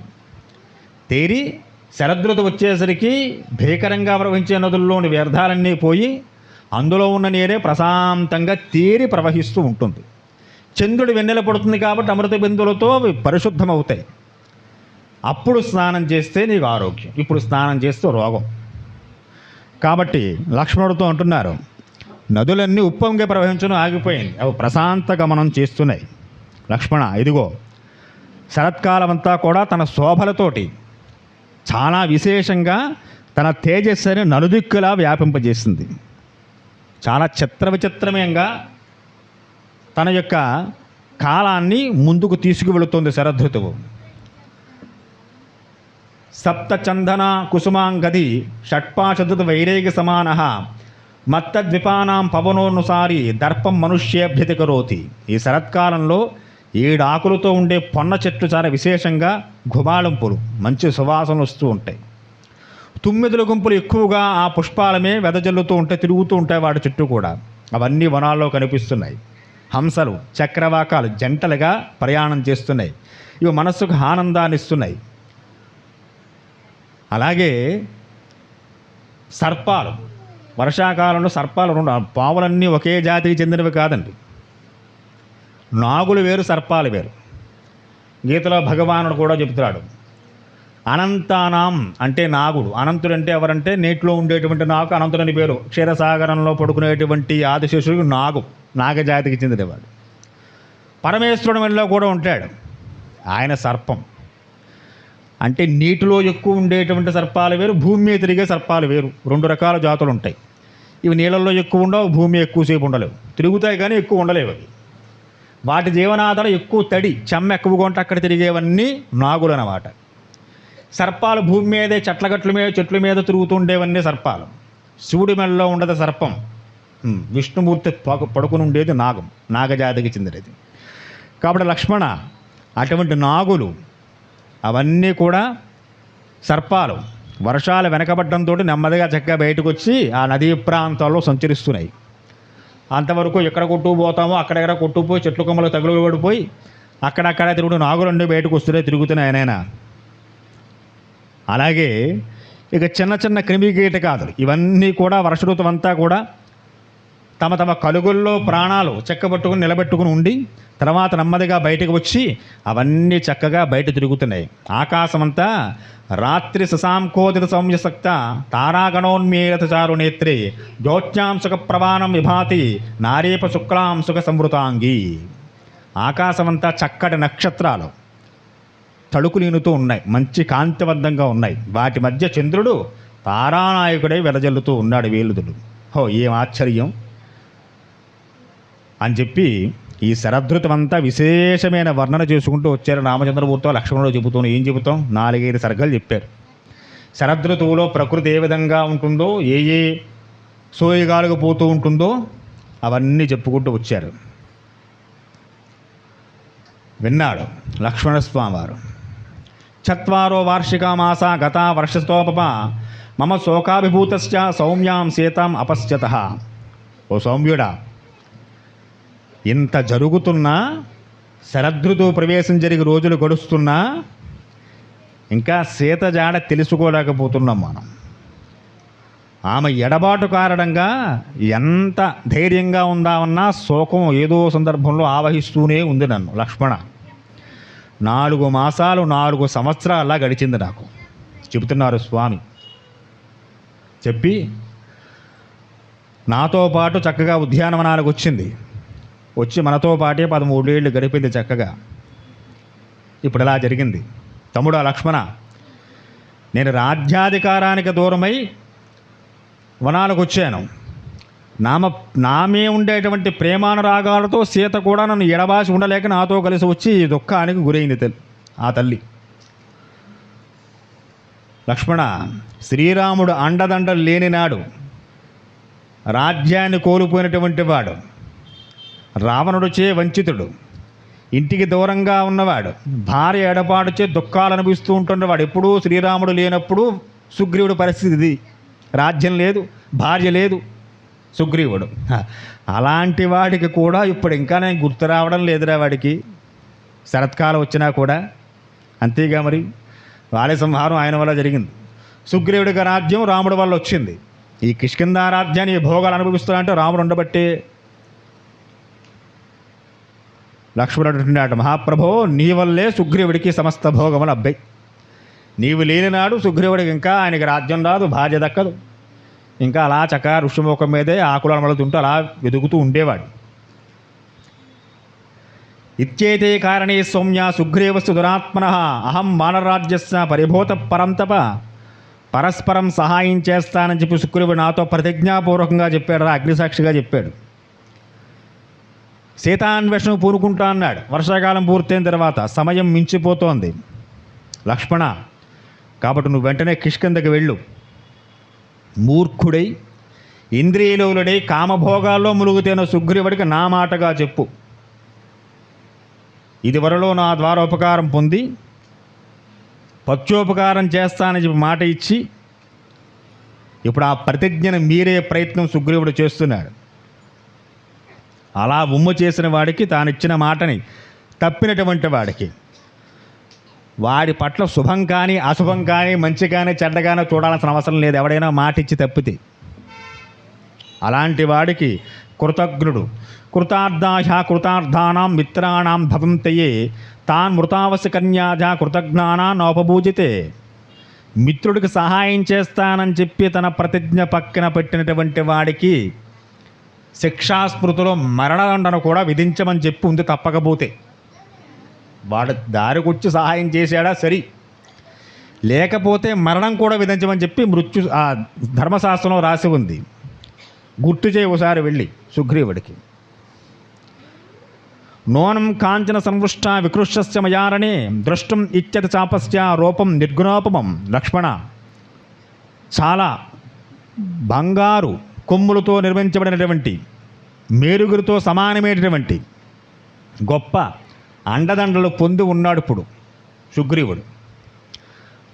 తేరి శరదృతువు వచ్చేసరికి భీకరంగా ప్రవహించే నదుల్లోని వ్యర్థాలన్నీ పోయి అందులో ఉన్న నీరే ప్రశాంతంగా తేరి ప్రవహిస్తూ ఉంటుంది. చంద్రుడి వెన్నెల పడుతుంది కాబట్టి అమృత బిందువులతో అవి పరిశుద్ధమవుతాయి. అప్పుడు స్నానం చేస్తే నీకు ఆరోగ్యం, ఇప్పుడు స్నానం చేస్తే రోగం. కాబట్టి లక్ష్మణుడితో అంటున్నారు, నదులన్నీ ఉప్పొంగే ప్రవహించడం ఆగిపోయింది, అవి ప్రశాంత గమనం చేస్తున్నాయి. లక్ష్మణ, ఇదిగో శరత్కాలం అంతా కూడా తన శోభలతోటి చాలా విశేషంగా తన తేజస్సుని నలుదిక్కులా వ్యాపింపజేసింది. చాలా విచిత్రమయంగా తన యొక్క కాలాన్ని ముందుకు తీసుకువెళుతుంది శరదృతువు. సప్తచందన కుసుమాంగది షట్పాశదృత వైరేగ సమాన మత్తద్విపానాం పవనోనుసారి దర్పం మనుష్యేభ్యతి కరోతి. ఈ శరత్కాలంలో 7 ఆకులతో ఉండే పొన్న చెట్లు చాలా విశేషంగా గుబాళింపులు మంచి సువాసనలు వస్తూ ఉంటాయి. 9 గుంపులు ఎక్కువగా ఆ పుష్పాలమే వెదజల్లుతూ ఉంటాయి, తిరుగుతూ ఉంటాయి వాటి చుట్టూ కూడా. అవన్నీ వనాల్లో కనిపిస్తున్నాయి. హంసలు చక్రవాకాలు జంటలుగా ప్రయాణం చేస్తున్నాయి. ఇవి మనస్సుకు ఆనందాన్ని ఇస్తున్నాయి. అలాగే సర్పాలు, వర్షాకాలంలో సర్పాలు 2 పావులన్నీ ఒకే జాతికి చెందినవి కాదండి. నాగులు వేరు, సర్పాలు వేరు. గీతలో భగవానుడు కూడా చెబుతున్నాడు, అనంతానాం అంటే నాగుడు. అనంతుడు అంటే ఎవరంటే నీటిలో ఉండేటువంటి నాగు అనంతుడని పేరు. క్షీరసాగరంలో పడుకునేటువంటి ఆదిశేషుడు నాగజాతికి చెందినవాడు. పరమేశ్వరుడు వెళ్ళలో కూడా ఉంటాడు, ఆయన సర్పం. అంటే నీటిలో ఎక్కువ ఉండేటువంటి సర్పాలు వేరు, భూమి మీద తిరిగే సర్పాలు వేరు. 2 రకాల జాతులు ఉంటాయి. ఇవి నీళ్ళల్లో ఎక్కువ ఉండవు, భూమి ఎక్కువసేపు ఉండలేవు. తిరుగుతాయి కానీ ఎక్కువ ఉండలేవు. అవి వాటి జీవనాధారం ఎక్కువ తడి, చెమ్మ ఎక్కువగా ఉంటే అక్కడ తిరిగేవన్నీ నాగులు అన్నమాట. సర్పాలు భూమి మీదే చెట్ల మీద తిరుగుతుండేవన్నీ సర్పాలు. శివుడి మెడలో ఉండదు సర్పం. విష్ణుమూర్తి పడుకుని ఉండేది నాగం, నాగజాతికి చెందినది. కాబట్టి లక్ష్మణ, అటువంటి నాగులు అవన్నీ కూడా సర్పాలు వర్షాలు వెనకబడ్డంతో నెమ్మదిగా చక్కగా బయటకు వచ్చి ఆ నదీ ప్రాంతాల్లో సంచరిస్తున్నాయి. అంతవరకు ఎక్కడ కొట్టుకుపోతామో అక్కడెక్కడ కొట్టుకుపోయి చెట్లు కొమ్మలు తగులు పడిపోయి అక్కడక్కడ తిరుగుడు నాగులండి బయటకు వస్తున్నాయి, తిరుగుతున్నాయి ఆయనైనా. అలాగే ఇక చిన్న క్రిమికీటకాదులు ఇవన్నీ కూడా వర్ష ఋతువు అంతా కూడా తమ తమ కలుగుల్లో ప్రాణాలు చెక్కబట్టుకుని నిలబెట్టుకుని ఉండి తర్వాత నెమ్మదిగా బయటకు వచ్చి అవన్నీ చక్కగా బయట తిరుగుతున్నాయి. ఆకాశమంతా రాత్రి శశాంకోదిత సౌమ్యసక్త తారాగణోన్మీలత చారు నేత్రే జ్యోత్యాంశుక ప్రవాణం విభాతి నారీప శుక్లాంశుక సంవృతాంగి. ఆకాశమంతా చక్కటి నక్షత్రాలు తడుకులీనుతూ ఉన్నాయి, మంచి కాంతివంతంగా ఉన్నాయి. వాటి మధ్య చంద్రుడు తారానాయకుడై వెదజల్లుతూ ఉన్నాడు వేలుదుడు. ఏం ఆశ్చర్యం అని చెప్పి ఈ శరదృతువంతా విశేషమైన వర్ణన చేసుకుంటూ వచ్చారు. రామచంద్రమూర్తితో లక్ష్మణుడు చెబుతూ ఏం చెబుతాం, 4-5 సర్గలు చెప్పారు. శరదృతువులో ప్రకృతి ఏ విధంగా ఉంటుందో, ఏ సోయగాలుగా పోతూ ఉంటుందో అవన్నీ చెప్పుకుంటూ వచ్చారు. విన్నాడు లక్ష్మణస్వామి వారు. 4 వార్షికా మాస గత వర్షస్తోప మమ శోకాభిభూతశ్చ సౌమ్యాం సీతాం అపశ్యత. ఓ సౌమ్యుడా, ఇంత జరుగుతున్నా, శరదృతువు ప్రవేశం జరిగి రోజులు గడుస్తున్నా ఇంకా సీత జాడ తెలుసుకోలేకపోతున్నాం మనం. ఆమె ఎడబాటు కారణంగా ఎంత ధైర్యంగా ఉందామన్నా శోకం ఏదో సందర్భంలో ఆవహిస్తూనే ఉంది నన్ను. లక్ష్మణ, 4 మాసాలు 4 సంవత్సరాల గడిచింది నాకు చెబుతున్నారు స్వామి. చెప్పి నాతో పాటు చక్కగా ఉద్యానవనాలకు వచ్చి మనతో పాటే 13 ఏళ్ళు గడిపింది చక్కగా. ఇప్పుడు ఇలా జరిగింది. తమ్ముడా లక్ష్మణ, నేను రాజ్యాధికారానికి దూరమై వనాలకు వచ్చాను. నామే ఉండేటువంటి ప్రేమానురాగాలతో సీత కూడా నన్ను ఎడబాసి ఉండలేక నాతో కలిసి వచ్చి ఈ దుఃఖానికి గురైంది ఆ తల్లి. లక్ష్మణ, శ్రీరాముడు అండదండలు లేనినాడు, రాజ్యాన్ని కోల్పోయినటువంటి వాడు, రావణుడిచే వంచితుడు, ఇంటికి దూరంగా ఉన్నవాడు, భార్య ఎడపాటుచే దుఃఖాలు అనిపిస్తూ ఉంటున్నవాడు. ఎప్పుడూ శ్రీరాముడు లేనప్పుడు సుగ్రీవుడి పరిస్థితి ఇది. రాజ్యం లేదు, భార్య లేదు, సుగ్రీవుడు. అలాంటి వాడికి కూడా ఇప్పుడు ఇంకా నేను గుర్తు రావడం లేదురా వాడికి, శరత్కాలం వచ్చినా కూడా. అంతేగా మరి, వాలి సంహారం ఆయన వల్ల జరిగింది. సుగ్రీవుడికి రాజ్యం రాముడి వల్ల వచ్చింది. ఈ కిష్కింధ రాజ్యాన్ని ఈ భోగాలు అనుభవిస్తున్నాడంటే రాముడు ఉండబట్టి. లక్ష్మణుడు అంటున్నాడు, మహాప్రభో నీ వల్లే సుగ్రీవుడికి సమస్త భోగములు అబ్బాయి. నీవు లేనినాడు సుగ్రీవుడికి ఇంకా ఆయనకి రాజ్యం రాదు, భార్య దక్కదు. ఇంకా అలా చక్క ఋషిముఖం మీదే ఆకులు అమలుతుంటూ అలా వెతుకుతూ ఉండేవాడు. ఇత్యేతే కారణే సౌమ్య సుగ్రీవస్తు దురాత్మనః అహం వానరాజ్యస్య పరిభూత పరంతప పరస్పరం సహాయం చేస్తానని చెప్పి సుగ్రీవుడు నాతో ప్రతిజ్ఞాపూర్వకంగా చెప్పాడు, అగ్నిసాక్షిగా చెప్పాడు. సీతాన్వేషణ పూనుకుంటా అన్నాడు. వర్షాకాలం పూర్తయిన తర్వాత సమయం మించిపోతోంది. లక్ష్మణ, కాబట్టి నువ్వు వెంటనే కిష్కింధకి వెళ్ళు. మూర్ఖుడై ఇంద్రియలోలుడై కామభోగాల్లో ములుగుతేన సుగ్రీవుడికి నా మాటగా చెప్పు. ఇదివరలో నా ద్వారా ఉపకారం పొంది పత్యోపకారం చేస్తానని చెప్పి మాట ఇచ్చి ఇప్పుడు ఆ ప్రతిజ్ఞను మీరే ప్రయత్నం సుగ్రీవుడు చేస్తున్నాడు. అలా ఉమ్ము చేసిన వాడికి తానిచ్చిన మాటని తప్పినటువంటి వాడికి వాడి పట్ల శుభం కానీ అశుభం కానీ మంచి కానీ చెడ్డ కానీ చూడాల్సిన అవసరం లేదు. ఎవడైనా మాట ఇచ్చి తప్పితే అలాంటి వాడికి కృతజ్ఞుడు కృతార్థాశ కృతార్థానాం మిత్రాణం భవంతయే తాన్ మృతావసి కన్యాజ కృతజ్ఞానా నోపభూజితే. మిత్రుడికి సహాయం చేస్తానని చెప్పి తన ప్రతిజ్ఞ పక్కన పెట్టినటువంటి వాడికి శిక్షాస్మృతిలో మరణదండను కూడా విధించమని చెప్పి ఉంది. తప్పకపోతే వాడు దారికొచ్చి సహాయం చేశాడా సరి, లేకపోతే మరణం కూడా విధించమని చెప్పి ఆ ధర్మశాస్త్రంలో రాసి ఉంది. గుర్తు చేయి ఒకసారి వెళ్ళి సుగ్రీవుడికి. నూనం కాంచన సంవృష్ట వికృష్య మయారణే దృష్టం ఇచ్చతి చాపస్య రూపం నిర్గుణోపమం. లక్ష్మణ, చాలా బంగారు కొమ్ములతో నిర్మించబడినటువంటి మేరుగురితో సమానమైనటువంటి గొప్ప అండదండలు పొంది ఉన్నాడు ఇప్పుడు సుగ్రీవుడు.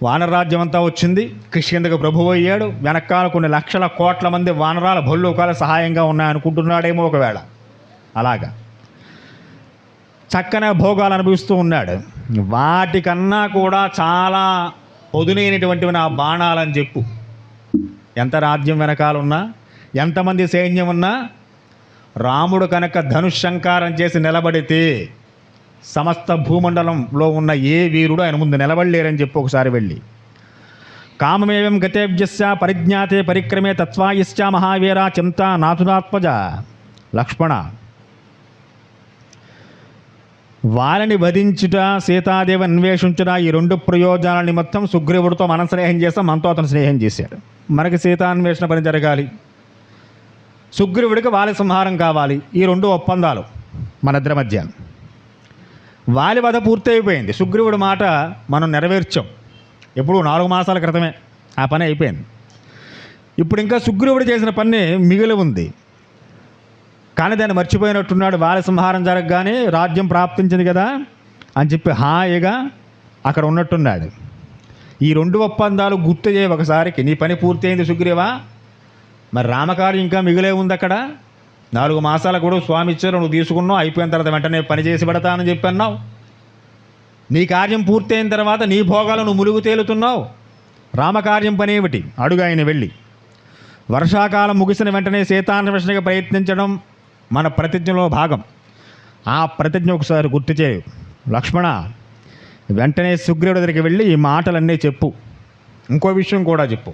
వానరాజ్యం అంతా వచ్చింది, కిష్కింధకు ప్రభువు అయ్యాడు. వెనకాల కొన్ని లక్షల కోట్ల మంది వానరాల భల్లూకాల సహాయంగా ఉన్నాయనుకుంటున్నాడేమో ఒకవేళ. అలాగా చక్కని భోగాలు అనుభవిస్తూ ఉన్నాడు. వాటికన్నా కూడా చాలా పొదునైనటువంటివి నా బాణాలని చెప్పు. ఎంత రాజ్యం వెనకాలన్నా, ఎంతమంది సైన్యం ఉన్నా, రాముడు కనుక ధనుషంకారం చేసి నిలబడితే సమస్త భూమండలంలో ఉన్న ఏ వీరుడు ఆయన ముందు నిలబడలేరని చెప్పి ఒకసారి వెళ్ళి. కామమేవం గతేభ్యస్య పరిజ్ఞాతే పరిక్రమే తత్వాయిశ్చ మహావీర చింత నాథునాత్మజ. లక్ష్మణ, వారిని వధించుట సీతాదేవి అన్వేషించుట ఈ రెండు ప్రయోజనాల నిమిత్తం సుగ్రీవుడితో మనం స్నేహం చేస్తాం, మనతో అతను స్నేహం చేశాడు. మనకి సీతాన్వేషణ పని జరగాలి, సుగ్రీవుడికి వాలి సంహారం కావాలి. ఈ రెండు ఒప్పందాలు మన ఇద్దరి మధ్య. వాలి వధ పూర్తయిపోయింది, సుగ్రీవుడి మాట మనం నెరవేర్చాం. ఎప్పుడు 4 మాసాల క్రితమే ఆ పని అయిపోయింది. ఇప్పుడు ఇంకా సుగ్రీవుడు చేసిన పని మిగిలి ఉంది, కానీ దాన్ని మర్చిపోయినట్టున్నాడు. వాలి సంహారం జరగగానే రాజ్యం ప్రాప్తించింది కదా అని చెప్పి హాయిగా అక్కడ ఉన్నట్టున్నాడు. ఈ రెండు ఒప్పందాలు గుర్తు చేయ ఒకసారికి. నీ పని పూర్తయింది సుగ్రీవా, మరి రామకార్యం ఇంకా మిగిలే ఉంది అక్కడ. 4 మాసాల కూడా స్వామి ఇచ్చారు, నువ్వు తీసుకున్నావు. అయిపోయిన తర్వాత వెంటనే పని చేసి పెడతానని చెప్పి అన్నావు. నీ కార్యం పూర్తయిన తర్వాత నీ భోగాలు నువ్వు ములుగు తేలుతున్నావు. రామకార్యం పని ఏమిటి అడుగు ఆయన వెళ్ళి. వర్షాకాలం ముగిసిన వెంటనే సీతాన్వేషణగా ప్రయత్నించడం మన ప్రతిజ్ఞలో భాగం. ఆ ప్రతిజ్ఞ ఒకసారి గుర్తు చేయు. లక్ష్మణ, వెంటనే సుగ్రీవుడి దగ్గరికి వెళ్ళి ఈ మాటలన్నీ చెప్పు. ఇంకో విషయం కూడా చెప్పు.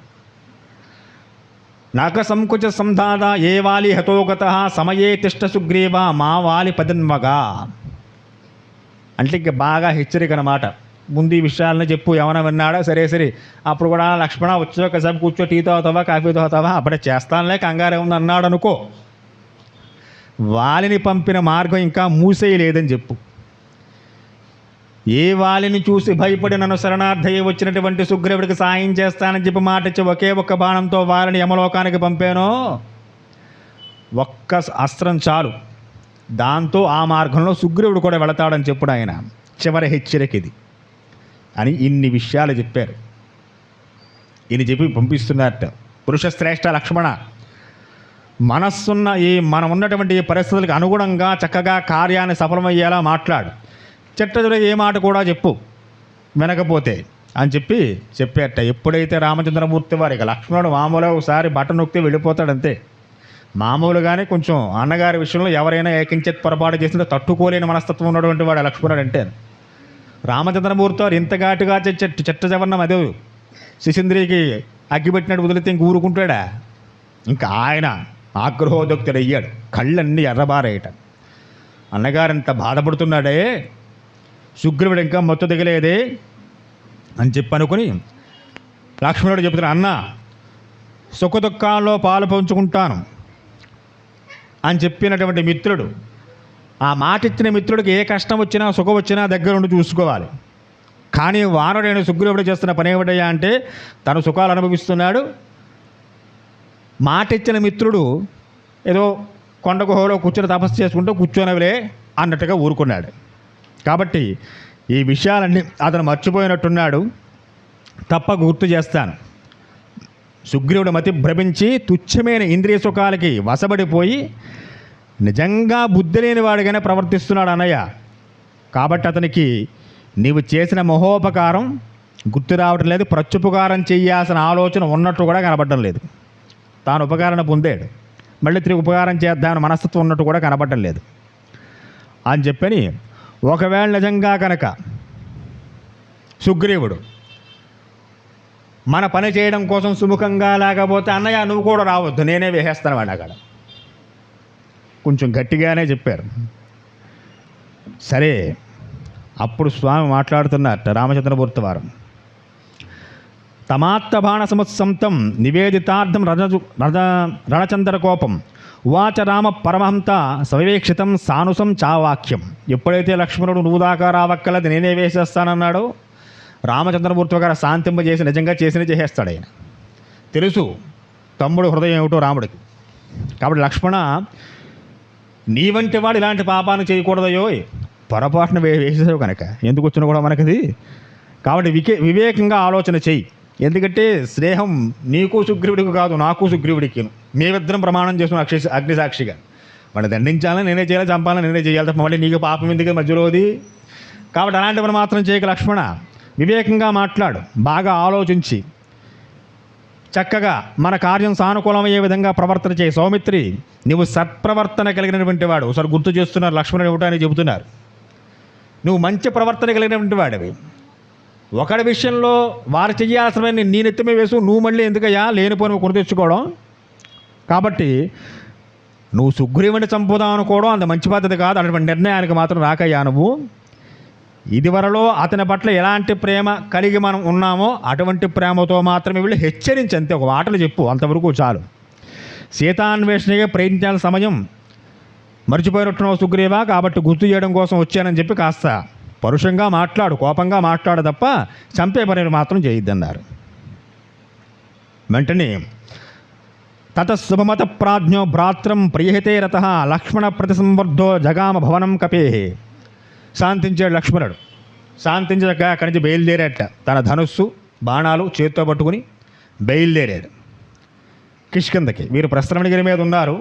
నాక సంకుచ సంధాద ఏ వాలి హతోగత సమయే తిష్ట సుగ్రీవ మా వాలి పదన్మగా. అంటే ఇంక బాగా హెచ్చరిక అన్నమాట. ముందు ఈ విషయాలని చెప్పు. ఏమైనా విన్నాడా? సరే సరే, అప్పుడు కూడా లక్ష్మణ వచ్చో ఒకసారి కూర్చో, టీ తాగుతావా కాఫీ తాగుతావా, అప్పుడే చేస్తానులే, కంగారు ఏముంది అన్నాడు అనుకో. వాలిని పంపిన మార్గం ఇంకా మూసేయలేదని చెప్పు. ఏ వాలిని చూసి భయపడి నన్ను శరణార్థయ్యి వచ్చినటువంటి సుగ్రీవుడికి సాయం చేస్తానని చెప్పి మాట ఇచ్చి ఒకే ఒక్క బాణంతో వారిని యమలోకానికి పంపానో, ఒక్క అస్త్రం చాలు, దాంతో ఆ మార్గంలో సుగ్రీవుడు కూడా వెళతాడని చెప్పుడు ఆయన. చివరి హెచ్చరిక ఇది అని ఇన్ని విషయాలు చెప్పారు. ఈయన చెప్పి పంపిస్తున్నారట. పురుష శ్రేష్ఠ లక్ష్మణ, మనస్సున్న మనం ఉన్నటువంటి ఈ పరిస్థితులకు అనుగుణంగా చక్కగా కార్యాన్ని సఫలమయ్యేలా మాట్లాడు. చెట్టదురు ఏ మాట కూడా చెప్పు. వినకపోతే అని చెప్పేట. ఎప్పుడైతే రామచంద్రమూర్తి వారు ఇక లక్ష్మణుడు మామూలుగా ఒకసారి బట్ట నొక్కితే వెళ్ళిపోతాడంతే. మామూలుగానే కొంచెం అన్నగారి విషయంలో ఎవరైనా ఏకించేత్ పొరపాటు చేసినా తట్టుకోలేని మనస్తత్వం ఉన్నటువంటి వాడు లక్ష్మణుడు అంటే. రామచంద్రమూర్తి వారు ఇంత ఘాటుగా చెట్ట జవర్ణం అదే శిశింద్రికి అగ్గిపెట్టినట్టు వదిలితే ఇంక ఊరుకుంటాడా? ఇంకా ఆయన ఆగ్రహోదక్తుడయ్యాడు, కళ్ళన్నీ ఎర్రబారేయట. అన్నగారు ఇంత బాధపడుతున్నాడే, సుగ్రీవుడు ఇంకా మొత్తం దిగలేదే అని చెప్పి అనుకుని లక్ష్మణుడు చెబుతున్నాడు, అన్న సుఖదుఖాల్లో పాలు పంచుకుంటాను అని చెప్పినటువంటి మిత్రుడు, ఆ మాట ఇచ్చిన మిత్రుడికి ఏ కష్టం వచ్చినా సుఖం వచ్చినా దగ్గర ఉండి చూసుకోవాలి. కానీ వానరుడైన సుగ్రీవుడు చేస్తున్న పని ఏమిటయ్యా అంటే తను సుఖాలు అనుభవిస్తున్నాడు, మాట ఇచ్చిన మిత్రుడు ఏదో కొండ గుహలో కూర్చొని తపస్సు చేసుకుంటూ కూర్చోనవిలే అన్నట్టుగా ఊరుకున్నాడు. కాబట్టి ఈ విషయాలన్నీ అతను మర్చిపోయినట్టున్నాడు. తప్ప గుర్తు చేస్తాను. సుగ్రీవుడు మతి భ్రమించి తుచ్చమైన ఇంద్రియ సుఖాలకి వశపడిపోయి నిజంగా బుద్ధి లేని వాడిగానే ప్రవర్తిస్తున్నాడు అన్నయ్య. కాబట్టి అతనికి నీవు చేసిన మహోపకారం గుర్తు రావటం లేదు, ప్రత్యుపకారం చేయాల్సిన ఆలోచన ఉన్నట్టు కూడా కనబడటం లేదు. తాను ఉపకారం పొందాడు, మళ్ళీ తిరిగి ఉపకారం చేద్దామని మనస్తత్వం ఉన్నట్టు కూడా కనబడటం లేదు అని చెప్పని, ఒకవేళ నిజంగా కనుక సుగ్రీవుడు మన పని చేయడం కోసం సుముఖంగా లేకపోతే అన్నయ్య నువ్వు కూడా రావద్దు, నేనే వేసేస్తాను వాడు అక్కడ. కొంచెం గట్టిగానే చెప్పారు. సరే, అప్పుడు స్వామి మాట్లాడుతున్నట్ట రామచంద్రమూర్తి వారు. తమాత్త బాణ సముత్సంతం నివేదితార్థం రణచంద్ర కోపం ఉవాచ రామ పరమహంత సవివేక్షితం సానుసం చావాక్యం. ఎప్పుడైతే లక్ష్మణుడు నువ్వు దాకా రావక్కలది నేనే వేసేస్తానన్నాడో రామచంద్రమూర్తి గారు శాంతింపజేసి నిజంగా చేసేస్తాడు ఆయన. తెలుసు తమ్ముడు హృదయం ఏమిటో రాముడికి. కాబట్టి లక్ష్మణ, నీ వంటి వాడు ఇలాంటి పాపాన్ని చేయకూడదయో, పొరపాటున వేసేసావు కనుక ఎందుకు వచ్చినా కూడా మనకది. కాబట్టి వివేకంగా ఆలోచన చెయ్యి. ఎందుకంటే స్నేహం నీకు సుగ్రీవుడికి కాదు, నాకు సుగ్రీవుడికి. మేమిద్దరం ప్రమాణం చేసిన అగ్నిసాక్షిగా వాడిని దండించాలని నేనే చేయాలి, చంపాలని నేనే చేయాలి తప్ప మళ్ళీ నీకు పాపం ఎందుకు మధ్యలోది. కాబట్టి అలాంటి పని మాత్రం చేయక లక్ష్మణ, వివేకంగా మాట్లాడు, బాగా ఆలోచించి చక్కగా మన కార్యం సానుకూలమయ్యే విధంగా ప్రవర్తన చేయి. సౌమిత్రి, నువ్వు సత్ప్రవర్తన కలిగినటువంటి వాడు. ఒకసారి గుర్తు చేస్తున్నారు లక్ష్మణుడు ఇవ్వటానికి చెబుతున్నారు. నువ్వు మంచి ప్రవర్తన కలిగినటువంటి వాడివి. ఒకడి విషయంలో వారు చెయ్యాల్సిన నీ నెత్తిమే వేసు, నువ్వు మళ్ళీ ఎందుకయ్యా లేనిపోని కొని తెచ్చుకోవడం. కాబట్టి నువ్వు సుగ్రీవుని చంపుదాం అనుకోవడం అంత మంచి పద్ధతి కాదు. అటువంటి నిర్ణయానికి మాత్రం రాకయ్యా నువ్వు. ఇదివరలో అతని పట్ల ఎలాంటి ప్రేమ కలిగి మనం ఉన్నామో అటువంటి ప్రేమతో మాత్రమే వీళ్ళు హెచ్చరించి, అంతే ఒక మాటలు చెప్పు, అంతవరకు చాలు. సీతాన్వేషణగా ప్రయత్నించాల్సిన సమయం మర్చిపోయినట్టున్నావు సుగ్రీవా, కాబట్టి గుర్తు చేయడం కోసం వచ్చానని చెప్పి కాస్త పరుషంగా మాట్లాడు, కోపంగా మాట్లాడు తప్ప చంపే పనిని మాత్రం చేయొద్దన్నారు. వెంటనే తత శుభమత ప్రాజ్ఞో భ్రాత్రం ప్రియహితే రత లక్ష్మణ ప్రతిసంవర్ధో జగామ భవనం కపే. శాంతించాడు లక్ష్మణుడు. శాంతించక అక్కడి నుంచి బయలుదేరాట. తన ధనుస్సు బాణాలు చేతితో పట్టుకుని బయలుదేరాడు కిష్కిందకి. వీరు ప్రస్థమణగిరి మీద ఉన్నారు.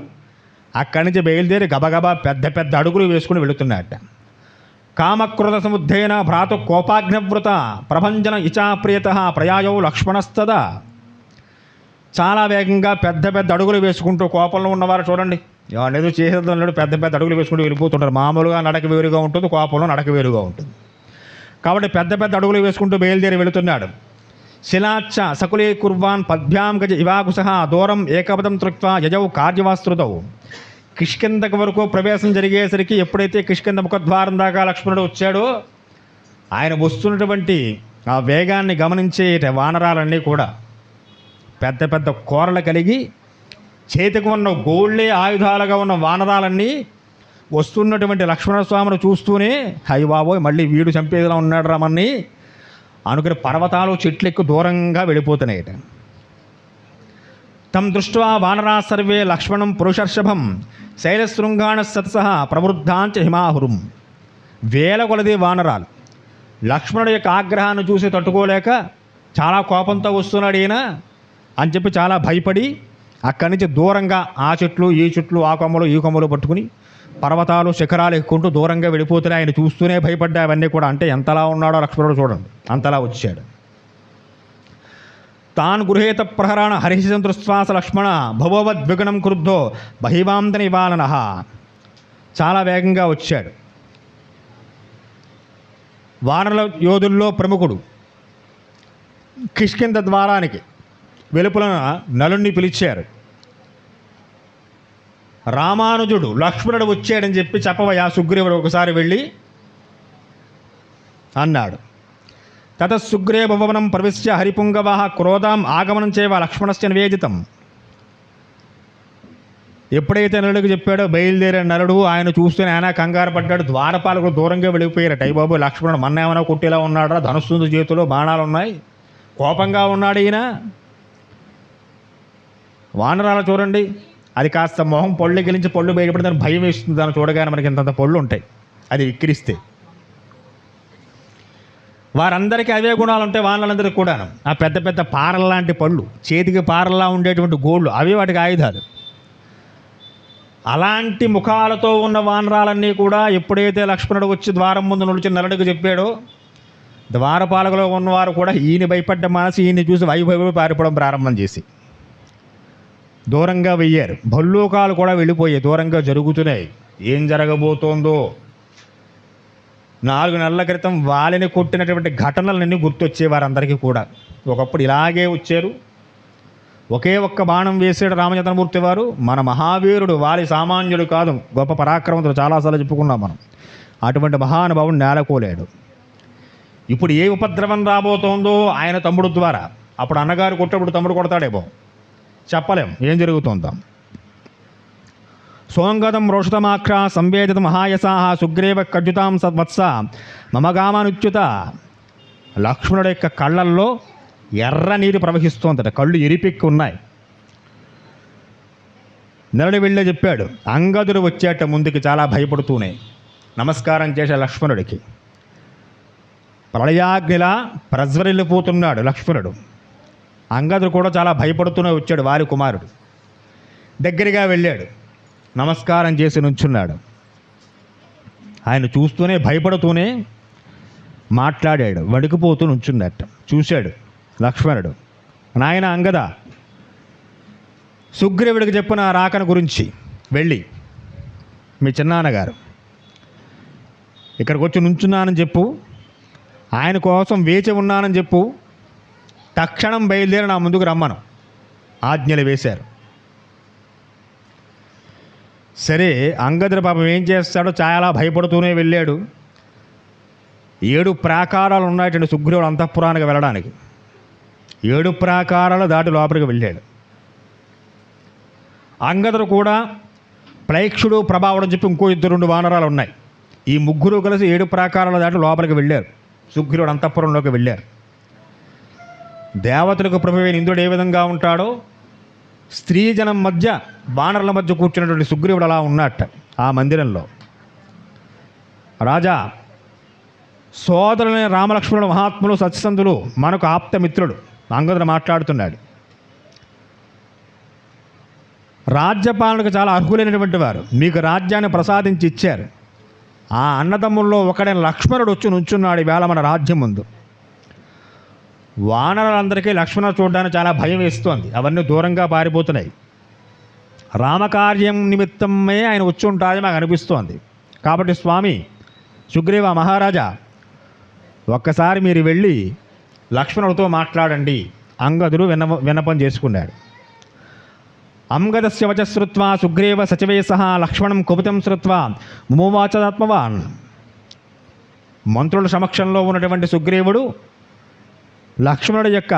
అక్కడి నుంచి బయలుదేరి గబగబా పెద్ద పెద్ద అడుగులు వేసుకుని వెళుతున్నాడట. కామక్రోధ సముద్ధైన భ్రాతు కోపాగ్నివృత ప్రభంజన ఇచాప్రియత ప్రయాయౌ లక్ష్మణస్తదా. చాలా వేగంగా పెద్ద పెద్ద అడుగులు వేసుకుంటూ, కోపంలో ఉన్నవారు చూడండి, ఏదో చేసేదాడు పెద్ద పెద్ద అడుగులు వేసుకుంటూ వెళ్ళిపోతుంటారు. మామూలుగా నడక వేరుగా ఉంటుంది, కోపంలో నడక వేరుగా ఉంటుంది. కాబట్టి పెద్ద పెద్ద అడుగులు వేసుకుంటూ బయలుదేరి వెళుతున్నాడు. శిలాచ్చ సకులే కుర్వాన్ పద్భ్యాం గజ ఇవాకుశ దూరం ఏకపదం త్రుక్త్వా యజౌ కార్యవాస్తృతౌ. కిష్కిందకు వరకు ప్రవేశం జరిగేసరికి ఎప్పుడైతే కిష్కింద ముఖద్వారం దాకా లక్ష్మణుడు వచ్చాడో, ఆయన వస్తున్నటువంటి ఆ వేగాన్ని గమనించే వానరాలన్నీ కూడా పెద్ద పెద్ద కూరలు కలిగి చేతికి ఉన్న గోళ్ళే ఆయుధాలుగా ఉన్న వానరాలన్నీ వస్తున్నటువంటి లక్ష్మణస్వామిని చూస్తూనే హై బాబోయ్ మళ్ళీ వీడు చంపేదిలా ఉన్నాడు రామన్ని అనుకుని పర్వతాలు చెట్లెక్కు దూరంగా వెళ్ళిపోతున్నాయట. తం దృష్ట్వా వానరా సర్వే లక్ష్మణం పురుషర్షభం శైలశృంగాణ సతసహ ప్రవృద్ధాంచ హిమాహురం. వేల కొలది వానరాలు లక్ష్మణుడి యొక్క ఆగ్రహాన్ని చూసి తట్టుకోలేక చాలా కోపంతో వస్తున్నాడు ఈయన అని చెప్పి చాలా భయపడి అక్కడి నుంచి దూరంగా ఆ చెట్లు ఈ చెట్లు ఆ కొమ్మలు ఈ కొమ్మలు పట్టుకుని పర్వతాలు శిఖరాలు ఎక్కుంటూ దూరంగా వెళ్ళిపోతున్నాయి. ఆయన చూస్తూనే భయపడ్డా అవన్నీ కూడా. అంటే ఎంతలా ఉన్నాడో లక్ష్మణుడు చూడండి, అంతలా వచ్చాడు. తాన్ గృహేత ప్రహరాణ హరిశంతృశ్వాస లక్ష్మణ భవోవద్విగణం క్రుద్ధో బహివాంత నివాలన. చాలా వేగంగా వచ్చాడు. వానర యోధుల్లో ప్రముఖుడు కిష్కింద ద్వారానికి వెలుపలన నలుణ్ణి పిలిచారు. రామానుజుడు లక్ష్మణుడు వచ్చాడని చెప్పవయ్యా సుగ్రీవుడు ఒకసారి వెళ్ళి అన్నాడు. తత సుగ్రీవభవనం ప్రవిశ్య హరిపుంగవ క్రోధాం ఆగమనం చేయవ లక్ష్మణస్య నివేదితం. ఎప్పుడైతే నలుడికి చెప్పాడో బయలుదేరిన నలుడు ఆయన చూస్తూనే ఆయన కంగారు పడ్డాడు. ద్వారపాలకు దూరంగా వెళ్ళిపోయారట. అయ్య బాబు లక్ష్మణుడు మన్న ఏమైనా కొట్టేలా ఉన్నాడా, ధనుస్సు చేతిలో బాణాలు ఉన్నాయి, కోపంగా ఉన్నాడు ఈయన. వానరాలు చూడండి, అది కాస్త మొహం పళ్ళు గెలించి పళ్ళు బయటపడి దాన్ని భయం వేస్తుంది. దాన్ని చూడగానే మనకి ఇంతంత పళ్ళు ఉంటాయి అది విక్కిరిస్తే. వారందరికీ అవే గుణాలు ఉంటాయి, వానరులందరికీ కూడాను. ఆ పెద్ద పెద్ద పారల్లాంటి పళ్ళు, చేతికి పారల్లా ఉండేటువంటి గోళ్ళు, అవే వాటికి ఆయుధాలు. అలాంటి ముఖాలతో ఉన్న వానరాలన్నీ కూడా ఎప్పుడైతే లక్ష్మణుడు వచ్చి ద్వారం ముందు నిలిచి నలుడికి చెప్పాడో, ద్వారపాలకులో ఉన్నవారు కూడా ఈయన భయపడ్డ మనసు ఈయన్ని చూసి వైభవ పారిపోవడం ప్రారంభం చేసి దూరంగా వెయ్యారు. భల్లూకాలు కూడా వెళ్ళిపోయాయి, దూరంగా జరుగుతున్నాయి. ఏం జరగబోతోందో. 4 నెలల క్రితం వాలిని కొట్టినటువంటి ఘటనలన్నీ గుర్తొచ్చేవారందరికీ కూడా. ఒకప్పుడు ఇలాగే వచ్చారు, ఒకే ఒక్క బాణం వేసాడు రామచంద్రమూర్తి వారు. మన మహావీరుడు వాలి సామాన్యుడు కాదు, గొప్ప పరాక్రమంతో చాలాసార్లు చెప్పుకున్నాం మనం. అటువంటి మహానుభావుడు నేలకోలేడు. ఇప్పుడు ఏ ఉపద్రవం రాబోతోందో ఆయన తమ్ముడు ద్వారా. అప్పుడు అన్నగారు కొట్టేప్పుడు తమ్ముడు కొడతాడేమో, చెప్పలేం ఏం జరుగుతుందో. సోంగదం రోషతమాక్ష సంవేదిత మహాయసా సుగ్రీవ కజ్జుతాం సత్వత్స మమగామనుచ్యుత. లక్ష్మణుడి యొక్క కళ్ళల్లో ఎర్ర నీరు ప్రవహిస్తోందట, కళ్ళు ఎరిపెక్కి ఉన్నాయి. నలుడు వెళ్ళి చెప్పాడు. అంగదుడు వచ్చేట ముందుకి చాలా భయపడుతూనే నమస్కారం చేసే లక్ష్మణుడికి. ప్రళయాగ్నిలా ప్రజ్వరిల్లిపోతున్నాడు లక్ష్మణుడు. అంగదుడు కూడా చాలా భయపడుతూనే వచ్చాడు. వారి కుమారుడు దగ్గరగా వెళ్ళాడు, నమస్కారం చేసి నుంచున్నాడు. ఆయన చూస్తూనే భయపడుతూనే మాట్లాడాడు, వణికిపోతూ నుంచున్నట్టు. చూశాడు లక్ష్మణుడు. నాయన అంగద, సుగ్రీవుడికి చెప్పిన రాకను గురించి వెళ్ళి మీ చిన్నాన్నగారు ఇక్కడికి వచ్చి నుంచున్నానని చెప్పు, ఆయన కోసం వేచి ఉన్నానని చెప్పు, తక్షణం బయలుదేరి నా ముందుకు రమ్మను ఆజ్ఞలు వేశారు. సరే, అంగదుడు పాపం ఏం చేస్తాడో చాలా భయపడుతూనే వెళ్ళాడు. 7 ప్రాకారాలు ఉన్నాయటండి సుగ్రీవుడు అంతఃపురానికి వెళ్ళడానికి. 7 ప్రాకారాలు దాటి లోపలికి వెళ్ళాడు. అంగదుడు కూడా ప్లైక్షుడు ప్రభావుడు అని చెప్పి ఇంకో 2 వానరాలు ఉన్నాయి. ఈ ముగ్గురు కలిసి 7 ప్రాకారాలు దాటి లోపలికి వెళ్ళారు. సుగ్రీవుడు అంతఃపురంలోకి వెళ్ళారు. దేవతలకు ప్రభువైన ఇంద్రుడు ఏ విధంగా ఉంటాడో స్త్రీజనం మధ్య వానరుల మధ్య కూర్చున్నటువంటి సుగ్రీవుడు అలా ఉన్నట్ట ఆ మందిరంలో. రాజా, సోదరులైన రామలక్ష్మణుడు మహాత్ములు సత్యసంధులు మనకు ఆప్తమిత్రుడు అంగదుడు మాట్లాడుతున్నాడు. రాజ్యపాలనకు చాలా అర్హులైనటువంటి వారు మీకు రాజ్యాన్ని ప్రసాదించి ఇచ్చారు. ఆ అన్నదమ్ముల్లో ఒకడైన లక్ష్మణుడు వచ్చి నుంచున్నాడు ఈవేళ మన రాజ్యం ముందు. వానరులందరికీ లక్ష్మణుడు చూడడానికి చాలా భయం వేస్తోంది. అవన్నీ దూరంగా పారిపోతున్నాయి. రామకార్యం నిమిత్తమే ఆయన వచ్చి ఉంటారని మాకు అనిపిస్తోంది. కాబట్టి స్వామి సుగ్రీవ మహారాజా, ఒక్కసారి మీరు వెళ్ళి లక్ష్మణుడితో మాట్లాడండి. అంగదుడు విన్నపం చేసుకున్నాడు. అంగదస్య వచ శ్రుత్వా సుగ్రీవ సచివే సహ లక్ష్మణం కుపితం శ్రుత్వా ముమోవాచదాత్మవాన్. మంత్రుల సమక్షంలో ఉన్నటువంటి సుగ్రీవుడు లక్ష్మణుడి యొక్క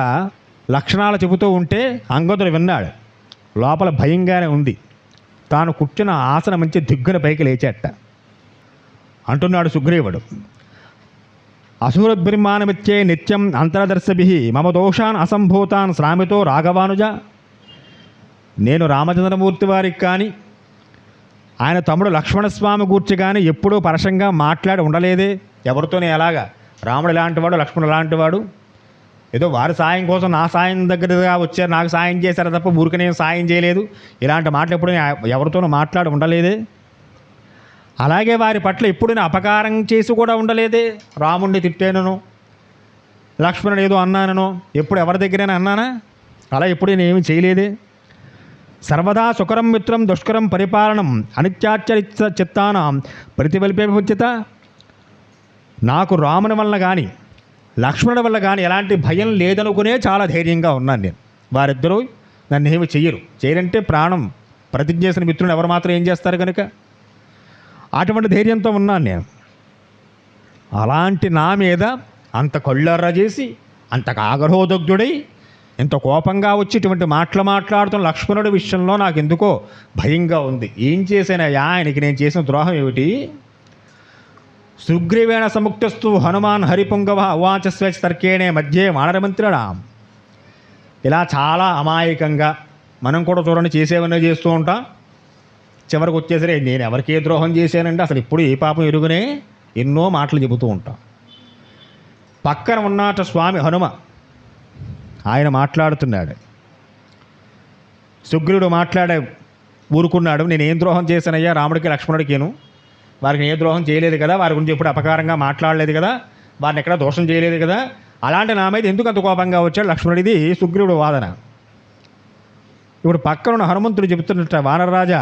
లక్షణాలు చెబుతూ ఉంటే అంగదుడు విన్నాడు. లోపల భయంగానే ఉంది. తాను కూర్చున్న ఆసనం నుంచి దిగ్గున పైకి లేచేట. అంటున్నాడు సుగ్రీవుడు, అసురద్భిర్మానమిత్యే నిత్యం అంతరదర్శభి మమ దోషాన్ అసంభూతాన్ శ్రామితో రాఘవానుజ. నేను రామచంద్రమూర్తి వారికి కానీ ఆయన తమ్ముడు లక్ష్మణస్వామి గూర్చి కానీ ఎప్పుడూ పరసంగా మాట్లాడి ఉండలేదే. ఎవరితోనే ఎలాగా? రాముడు ఇలాంటివాడు, లక్ష్మణుడు ఇలాంటివాడు. ఏదో వారి సాయం కోసం నా సాయం దగ్గరగా వచ్చారు, నాకు సాయం చేశారు తప్ప ఊరికి నేను సాయం చేయలేదు. ఇలాంటి మాటలు ఎప్పుడు ఎవరితోనూ మాట్లాడి ఉండలేదే. అలాగే వారి పట్ల ఎప్పుడు నేను అపకారం చేసి కూడా ఉండలేదే. రాముడిని తిట్టానను, లక్ష్మణుడు ఏదో అన్నానను, ఎప్పుడు ఎవరి దగ్గరైనా అన్నానా? అలా ఎప్పుడు నేనేమి చేయలేదే. సర్వదా సుకరం మిత్రం దుష్కరం పరిపాలనం అనిత్యాచరిత చిత్తానం ప్రతిఫలిపేత. నాకు రాముని వల్ల కానీ లక్ష్మణుడి వల్ల కానీ ఎలాంటి భయం లేదనుకునే చాలా ధైర్యంగా ఉన్నాను నేను. వారిద్దరూ నన్ను ఏమి చేయరంటే ప్రాణం ప్రతిజ్ఞ చేసిన మిత్రుని ఎవరు మాత్రం ఏం చేస్తారు కనుక అటువంటి ధైర్యంతో ఉన్నాను నేను. అలాంటి నా మీద అంత కళ్ళర్ర చేసి అంత ఆగ్రహోదగ్ధుడై ఇంత కోపంగా వచ్చి ఇటువంటి మాట్లాడుతున్న లక్ష్మణుడి విషయంలో నాకు ఎందుకో భయంగా ఉంది. ఏం చేశానయ్యా ఆయనకి నేను చేసిన ద్రోహం ఏమిటి? సుగ్రీవేణ సముక్తస్తు హనుమాన్ హరిపుంగవ ఉవాచ స్వేచ్ఛ తర్కేణే మధ్యే వానరమంత్రిణాం. ఇలా చాలా అమాయకంగా మనం కూడా చూడండి చేసేవన్నీ చేస్తూ ఉంటాం. చివరికి వచ్చేసరి నేను ఎవరికే ద్రోహం చేశానంటే అసలు ఇప్పుడు ఏ పాపం ఎరుగునే ఎన్నో మాటలు చెబుతూ ఉంటాం. పక్కన ఉన్నట స్వామి హనుమ ఆయన మాట్లాడుతున్నాడు. సుగ్రీవుడు మాట్లాడే ఊరుకున్నాడు. నేను ఏం ద్రోహం చేశానయ్యా రాముడికి లక్ష్మణుడికేను? వారికి ఏ ద్రోహం చేయలేదు కదా, వారి గురించి ఎప్పుడు అపకారంగా మాట్లాడలేదు కదా, వారిని ఎక్కడ దోషం చేయలేదు కదా, అలాంటి నా మీద ఎందుకు అంత కోపంగా వచ్చాడు లక్ష్మణుడిది సుగ్రీవుడు వాదన. ఇప్పుడు పక్కన ఉన్న హనుమంతుడు చెబుతున్నట్ట, వానరరాజా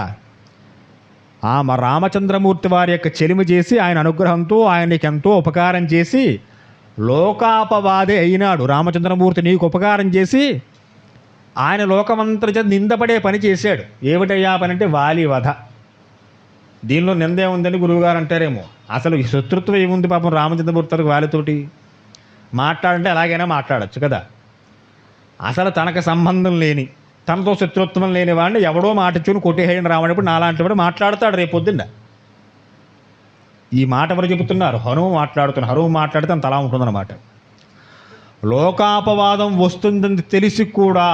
మా రామచంద్రమూర్తి వారి యొక్క చెలిమి చేసి ఆయన అనుగ్రహంతో ఆయనకి ఎంతో ఉపకారం చేసి లోకాపవాదే అయినాడు. రామచంద్రమూర్తి నీకు ఉపకారం చేసి ఆయన లోకమంతరి చేత నిందపడే పని చేశాడు. ఏమిటయ్యా పని అంటే వాలి వధ. దీనిలో నిందే ఉందని గురువుగారు అంటారేమో. అసలు ఈ శత్రుత్వం ఏముంది పాపం రామచంద్రమూర్తి వాలితోటి? మాట్లాడంటే ఎలాగైనా మాట్లాడచ్చు కదా. అసలు తనకు సంబంధం లేని తనతో శత్రుత్వం లేని వాడిని ఎవడో మాటిచ్చుని కొట్టేయని రావడప్పుడు నాలాంటి వాడు మాట్లాడతాడు రేపొద్దున్న. ఈ మాట ఎవరు చెబుతున్నారు? హనుమ మాట్లాడితే అంత అలా ఉంటుందన్నమాట. లోకాపవాదం వస్తుందని తెలిసి కూడా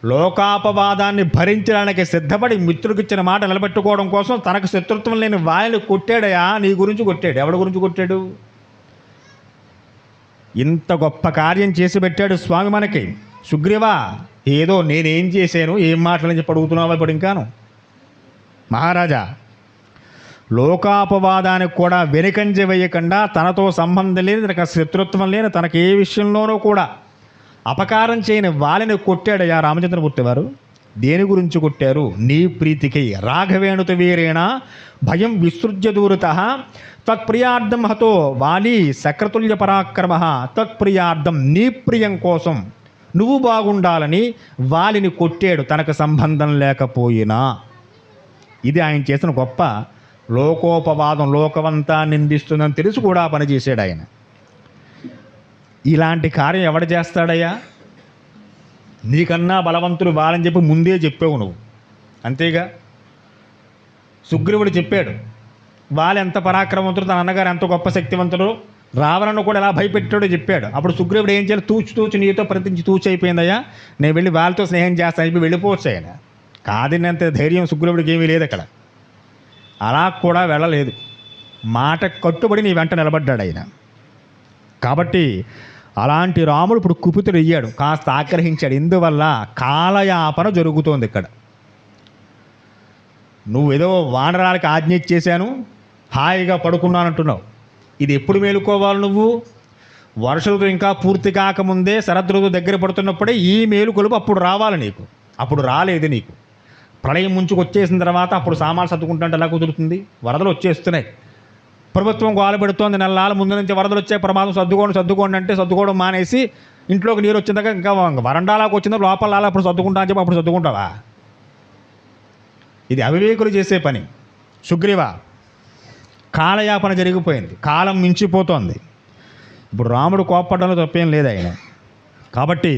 లోకాపవాదాన్ని భరించడానికి సిద్ధపడి మిత్రుడికి ఇచ్చిన మాట నిలబెట్టుకోవడం కోసం తనకు శత్రుత్వం లేని వాయిని కొట్టాడయా. నీ గురించి కొట్టాడు. ఎవడి గురించి కొట్టాడు? ఇంత గొప్ప కార్యం చేసి పెట్టాడు స్వామి మనకి. సుగ్రీవా ఏదో నేనేం చేశాను ఏం మాటలని చెప్పి అడుగుతున్నావా ఇప్పుడు ఇంకాను? మహారాజా లోకాపవాదానికి కూడా వెనుకంజ వేయకుండా తనతో సంబంధం లేని తనకు శత్రుత్వం లేని తనకు ఏ విషయంలోనూ కూడా అపకారం చేయని వాళ్ళని కొట్టాడయ్యా రామచంద్రమూర్తి వారు. దేని గురించి కొట్టారు? నీ ప్రీతికి. రాఘవేణుత వీరేణ భయం విసృజ్య దూరత తత్ప్రియార్థం హతో వాలి సక్రతుల్య పరాక్రమ. తత్ప్రియార్థం నీ ప్రియం కోసం నువ్వు బాగుండాలని వాలిని కొట్టాడు తనకు సంబంధం లేకపోయినా. ఇది ఆయన చేసిన గొప్ప లోకోపవాదం. లోకమంతా నిందిస్తుందని తెలిసి కూడా పనిచేశాడు ఆయన. ఇలాంటి కార్యం ఎవడు చేస్తాడయ్యా? నీకన్నా బలవంతుడు వాళ్ళని చెప్పి ముందే చెప్పావు నువ్వు, అంతేగా. సుగ్రీవుడు చెప్పాడు వాళ్ళు ఎంత పరాక్రమవంతుడు, తన అన్నగారు ఎంత గొప్ప శక్తివంతుడు, రావణను కూడా ఎలా భయపెట్టాడో చెప్పాడు. అప్పుడు సుగ్రీవుడు ఏం చేయాలి? తూచి నీతో ప్రతించి తూచి అయిపోయిందయ్యా, నేను వెళ్ళి వాళ్ళతో స్నేహం చేస్తాను చెప్పి వెళ్ళిపోవచ్చు ఆయన. కాదన్నంత ధైర్యం సుగ్రీవుడికి ఏమీ లేదు అక్కడ. అలా కూడా వెళ్ళలేదు. మాట కట్టుబడి నీ వెంట నిలబడ్డాడు ఆయన. కాబట్టి అలాంటి రాముడు ఇప్పుడు కుపితుడు అయ్యాడు, కాస్త ఆగ్రహించాడు. ఇందువల్ల కాలయాపన జరుగుతోంది ఇక్కడ. నువ్వు ఏదో వానరాలకి ఆజ్ఞ ఇచ్చేశాను హాయిగా పడుకున్నానంటున్నావు. ఇది ఎప్పుడు మేలుకోవాలి నువ్వు? వర్ష ఋతువు ఇంకా పూర్తి కాకముందే శరదృతువు దగ్గర పడుతున్నప్పుడే ఈ మేలుకొలుపు అప్పుడు రావాలి నీకు. అప్పుడు రాలేదు నీకు. ప్రళయం ముంచుకు వచ్చేసిన తర్వాత అప్పుడు సామాన్లు సర్దుకుంటుంటే ఎలా కుదురుతుంది? వరదలు వచ్చేస్తున్నాయి, ప్రభుత్వం గోల పెడుతోంది. నెలల ముందు నుంచి వరదలు వచ్చే ప్రమాదం, సర్దుకోండి అంటే సర్దుకోవడం మానేసి ఇంట్లోకి నీరు వచ్చిందాక ఇంకా వరండాలకు వచ్చిందా లోపల అప్పుడు సర్దుకుంటా అని చెప్పి అప్పుడు సర్దుకుంటావా? ఇది అవివేకులు చేసే పని. సుగ్రీవ కాలయాపన జరిగిపోయింది, కాలం మించిపోతోంది. ఇప్పుడు రాముడు కోప్పడంలో తప్పేం లేదు ఆయన. కాబట్టి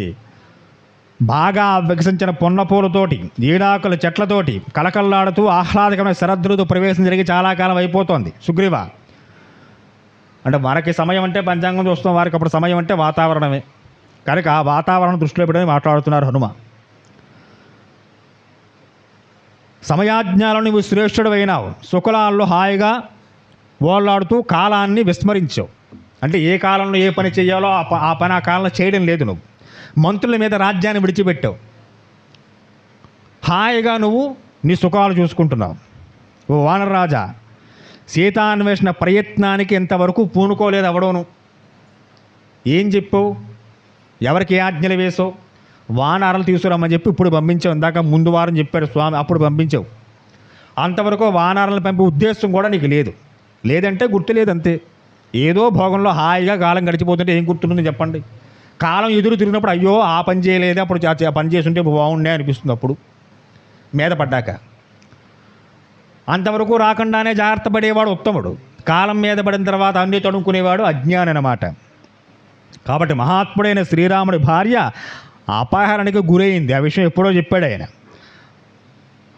బాగా వికసించిన పొన్నపూలతోటి ఈడాకుల చెట్లతోటి కలకల్లాడుతూ ఆహ్లాదకరమైన శరదృతు ప్రవేశం జరిగి చాలా కాలం అయిపోతోంది. సుగ్రీవ అంటే మనకి సమయం అంటే పంచాంగం చూస్తాం, వారికి అప్పుడు సమయం అంటే వాతావరణమే కనుక ఆ వాతావరణం దృష్టిలో పెట్టుకొని మాట్లాడుతున్నారు హనుమ. సమయాజ్ఞాలను నువ్వు శ్రేష్ఠుడు అయినావు, శుకులాల్లో హాయిగా ఓలాడుతూ కాలాన్ని విస్మరించావు. అంటే ఏ కాలంలో ఏ పని చేయాలో ఆ పని ఆ కాలంలో చేయడం లేదు. నువ్వు మంత్రుల మీద రాజ్యాన్ని విడిచిపెట్టావు, హాయిగా నువ్వు నీ సుఖాలు చూసుకుంటున్నావు. ఓ వానరరాజా, సీతాన్వేషణ ప్రయత్నానికి ఇంతవరకు పూనుకోలేదు ఎవడోను. ఏం చెప్పావు? ఎవరికి ఆజ్ఞలు వేసావు? వానరాలు తీసుకురమ్మని చెప్పి ఇప్పుడు పంపించావు, ఇందాక ముందు వారం చెప్పాడు స్వామి, అప్పుడు పంపించావు. అంతవరకు వానరాలను పంపే ఉద్దేశం కూడా నీకు లేదు. లేదంటే గుర్తు లేదంతే. ఏదో భోగంలో హాయిగా కాలం గడిచిపోతుంటే ఏం గుర్తుంటుంది చెప్పండి? కాలం ఎదురు తిరిగినప్పుడు అయ్యో ఆ పని చేయలేదే, అప్పుడు ఆ పని చేసుంటే బాగుండే అనిపిస్తుంది అప్పుడు మీద పడ్డాక. అంతవరకు రాకుండానే జాగ్రత్త పడేవాడు ఉత్తముడు, కాలం మీద పడిన తర్వాత అన్నీ తడుముకునేవాడు అజ్ఞాని అన్నమాట. కాబట్టి మహాత్ముడైన శ్రీరాముడి భార్య అపహరణకి గురైంది. ఆ విషయం ఎప్పుడో చెప్పాడు ఆయన.